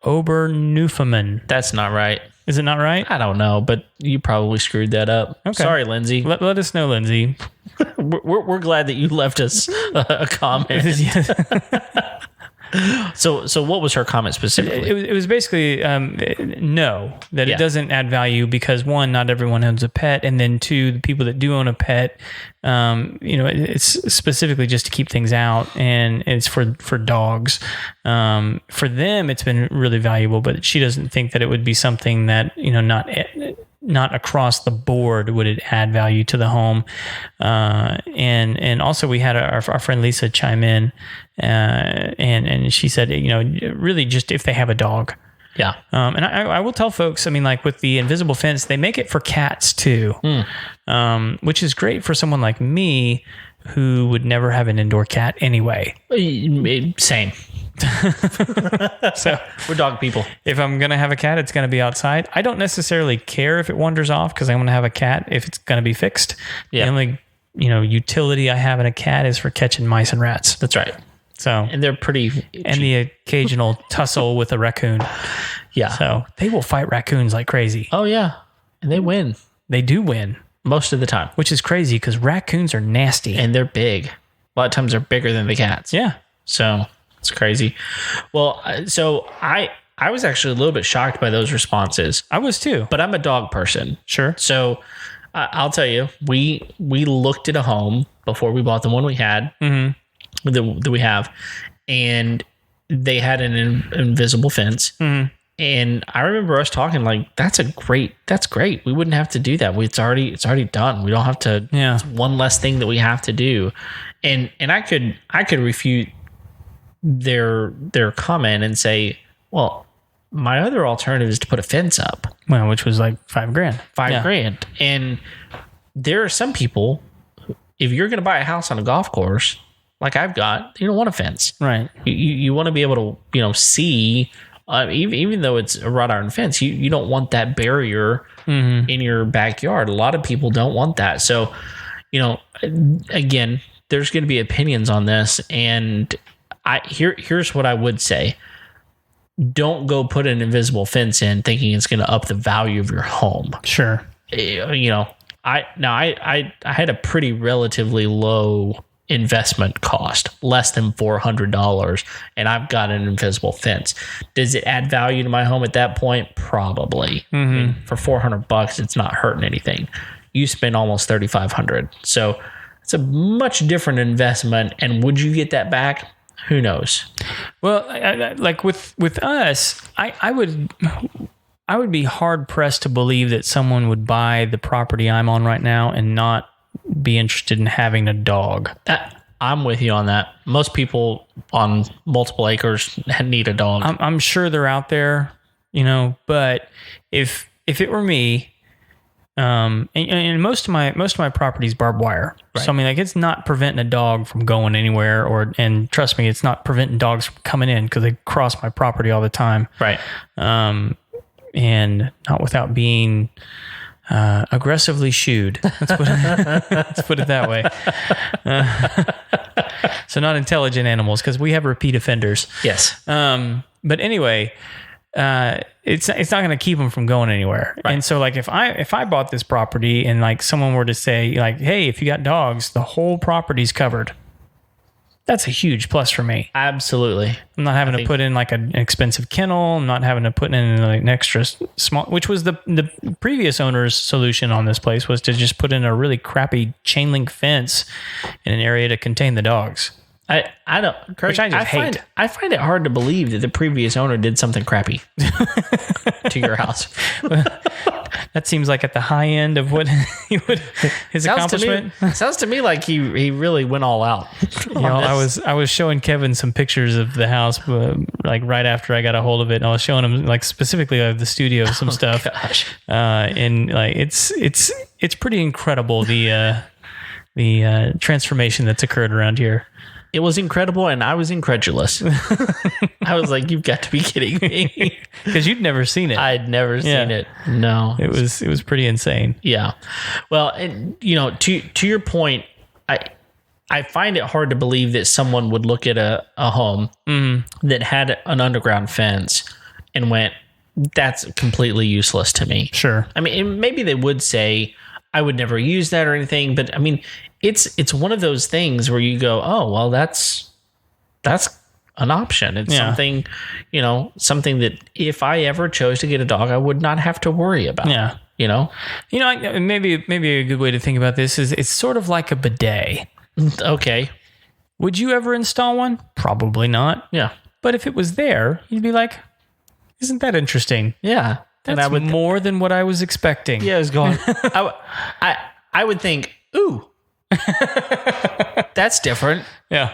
Obernewfomen. That's not right. Is it not right? I don't know, but you probably screwed that up. Okay. Sorry, Lindsay. Let us know, Lindsay. we're glad that you left us a comment. So what was her comment specifically? It was basically no, that it doesn't add value because one, not everyone owns a pet, and then two, the people that do own a pet, it's specifically just to keep things out, and it's for dogs. For them, it's been really valuable, but she doesn't think that it would be something that not across the board would it add value to the home. And also we had our friend Lisa chime in, and she said, really just if they have a dog. Yeah. And I will tell folks, I mean, like with the invisible fence, they make it for cats too, which is great for someone like me who would never have an indoor cat anyway. Same. So we're dog people. If I'm going to have a cat, it's going to be outside. I don't necessarily care if it wanders off because I'm going to have a cat if it's going to be fixed. Yeah. The only, utility I have in a cat is for catching mice and rats. That's right. So, and they're pretty and the occasional tussle with a raccoon. Yeah. So they will fight raccoons like crazy. Oh yeah. And they win. They do win. Most of the time. Which is crazy because raccoons are nasty. And they're big. A lot of times they're bigger than the cats. Yeah. So it's crazy. Well, so I was actually a little bit shocked by those responses. I was too. But I'm a dog person. Sure. So I'll tell you, we looked at a home before we bought the one we had, that we have, and they had an invisible fence. Mm-hmm. And I remember us talking like, that's great. We wouldn't have to do that. It's already done. We don't have to. Yeah. It's one less thing that we have to do. And I could refute their comment and say, well, my other alternative is to put a fence up. Well, which was like $5,000. $5,000. And there are some people, if you're going to buy a house on a golf course, like I've got, you don't want a fence. Right. You want to be able to, see, even though it's a wrought iron fence, you don't want that barrier in your backyard. A lot of people don't want that. So, again, there's going to be opinions on this. And here's what I would say. Don't go put an invisible fence in thinking it's going to up the value of your home. Sure. I had a pretty relatively low investment cost, less than $400, and I've got an invisible fence. Does it add value to my home at that point? Probably. I mean, for $400, it's not hurting anything. You spend almost $3,500, so it's a much different investment. And would you get that back? Who knows? Well, like with us, I would be hard pressed to believe that someone would buy the property I'm on right now and not be interested in having a dog. I'm with you on that. Most people on multiple acres need a dog. I'm sure they're out there, but if it were me, and most of my property is barbed wire. Right. So I mean, like, it's not preventing a dog from going anywhere, and trust me, it's not preventing dogs from coming in because they cross my property all the time. Right. And not without being aggressively shooed. Let's put it that way. So not intelligent animals, because we have repeat offenders. Yes. But anyway, it's not going to keep them from going anywhere. Right. And so, like, if I bought this property and like someone were to say like, hey, if you got dogs, the whole property's covered. That's a huge plus for me. Absolutely. I'm not having to put in like an expensive kennel. I'm not having to put in like an extra small, which was the previous owner's solution on this place, was to just put in a really crappy chain link fence in an area to contain the dogs. I don't, Craig, Which I just hate. I find it hard to believe that the previous owner did something crappy to your house. That seems like at the high end of what he would, his accomplishment. Sounds to me like he really went all out. You know, I was showing Kevin some pictures of the house, like right after I got a hold of it, and I was showing him like specifically of the studio, some stuff. Gosh. And like it's pretty incredible the transformation that's occurred around here. It was incredible, and I was incredulous. I was like, "You've got to be kidding me!" Because you'd never seen it. I'd never seen it. No, it was pretty insane. Yeah. Well, and you know, to your point, I find it hard to believe that someone would look at a home that had an underground fence and went, "That's completely useless to me." Sure. I mean, and maybe they would say, "I would never use that" or anything, but I mean, it's one of those things where you go, "Oh, well, that's an option." It's something, you know, something that if I ever chose to get a dog, I would not have to worry about. Yeah. You know, maybe a good way to think about this is it's sort of like a bidet. Okay. Would you ever install one? Probably not. Yeah. But if it was there, you'd be like, "Isn't that interesting?" Yeah. That's more than what I was expecting. Yeah, I was going. I would think, "Ooh, that's different." Yeah.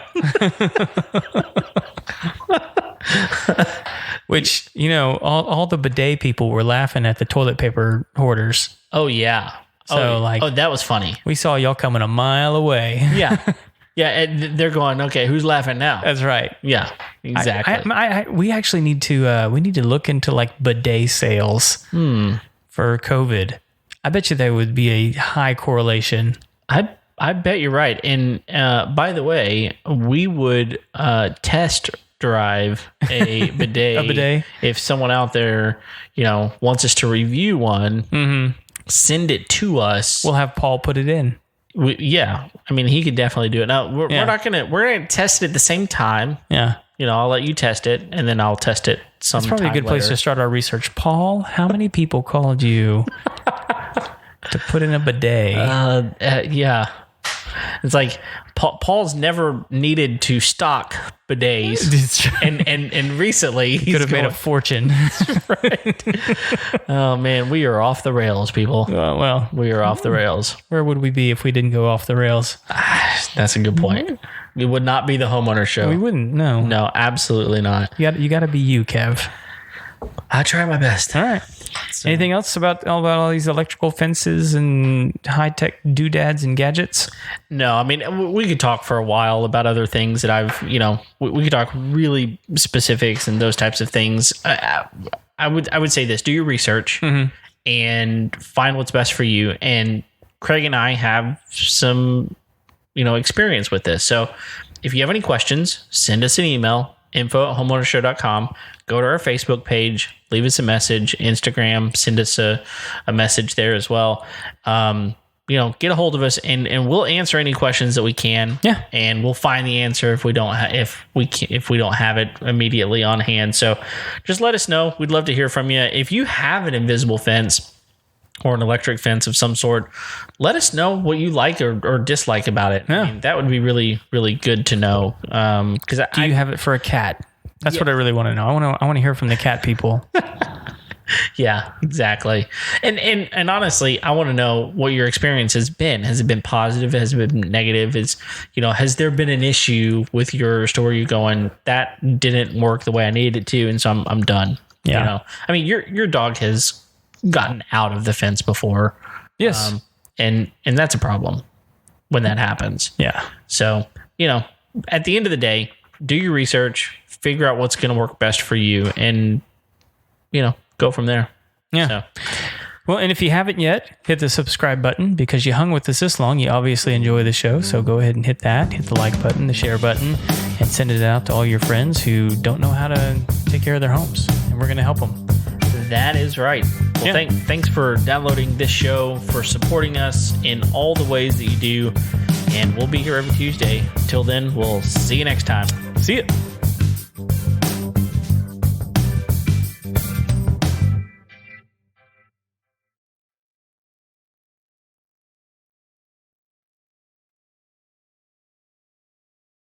Which, you know, all the bidet people were laughing at the toilet paper hoarders. Oh yeah. So that was funny. We saw y'all coming a mile away. Yeah. Yeah, and they're going, "Okay, who's laughing now?" That's right. Yeah, exactly. We actually need to look into like bidet sales for COVID. I bet you there would be a high correlation. I bet you're right. And by the way, we would test drive a bidet. A bidet? If someone out there, you know, wants us to review one, send it to us. We'll have Paul put it in. Yeah, I mean, he could definitely do it. Now we're gonna test it at the same time. Yeah, you know, I'll let you test it, and then I'll test it sometime. That's probably a good place to start our research. Paul, how many people called you to put in a bidet? Yeah, it's like Paul's never needed to stock bidets, and recently he could have made a fortune. Right. Oh man, we are off the rails, people. Well, we are off the rails. Where would we be if we didn't go off the rails? That's a good point. We would not be the Homeowner Show. We wouldn't. No, absolutely not. You got to be you, Kev. I try my best. All right. So, anything else about all these electrical fences and high-tech doodads and gadgets? No, I mean, we could talk for a while about other things that we could talk really specifics and those types of things. I would say this: do your research and find what's best for you. And Craig and I have some, experience with this. So if you have any questions, send us an email, info@homeownershow.com. Go to our Facebook page, leave us a message, Instagram, send us a message there as well. Get a hold of us and we'll answer any questions that we can. Yeah. And we'll find the answer if we don't if we don't have it immediately on hand. So just let us know. We'd love to hear from you. If you have an invisible fence or an electric fence of some sort, let us know what you like or dislike about it. Yeah. I mean, that would be really, really good to know. Because do you have it for a cat? That's what I really want to know. I want to hear from the cat people. Yeah, exactly. And honestly, I want to know what your experience has been. Has it been positive? Has it been negative? Has there been an issue with your store? You going, that didn't work the way I needed it to, and so I'm done. Yeah. I mean, your dog has gotten out of the fence before. Yes. And that's a problem when that happens. Yeah. So, at the end of the day, do your research, figure out what's going to work best for you, and, go from there. Yeah. So. Well, and if you haven't yet, hit the subscribe button because you hung with us this long. You obviously enjoy the show. So go ahead and hit that. Hit the like button, the share button, and send it out to all your friends who don't know how to take care of their homes. And we're going to help them. That is right. Well, thanks for downloading this show, for supporting us in all the ways that you do. and we'll be here every Tuesday. Till then, we'll see you next time. See ya.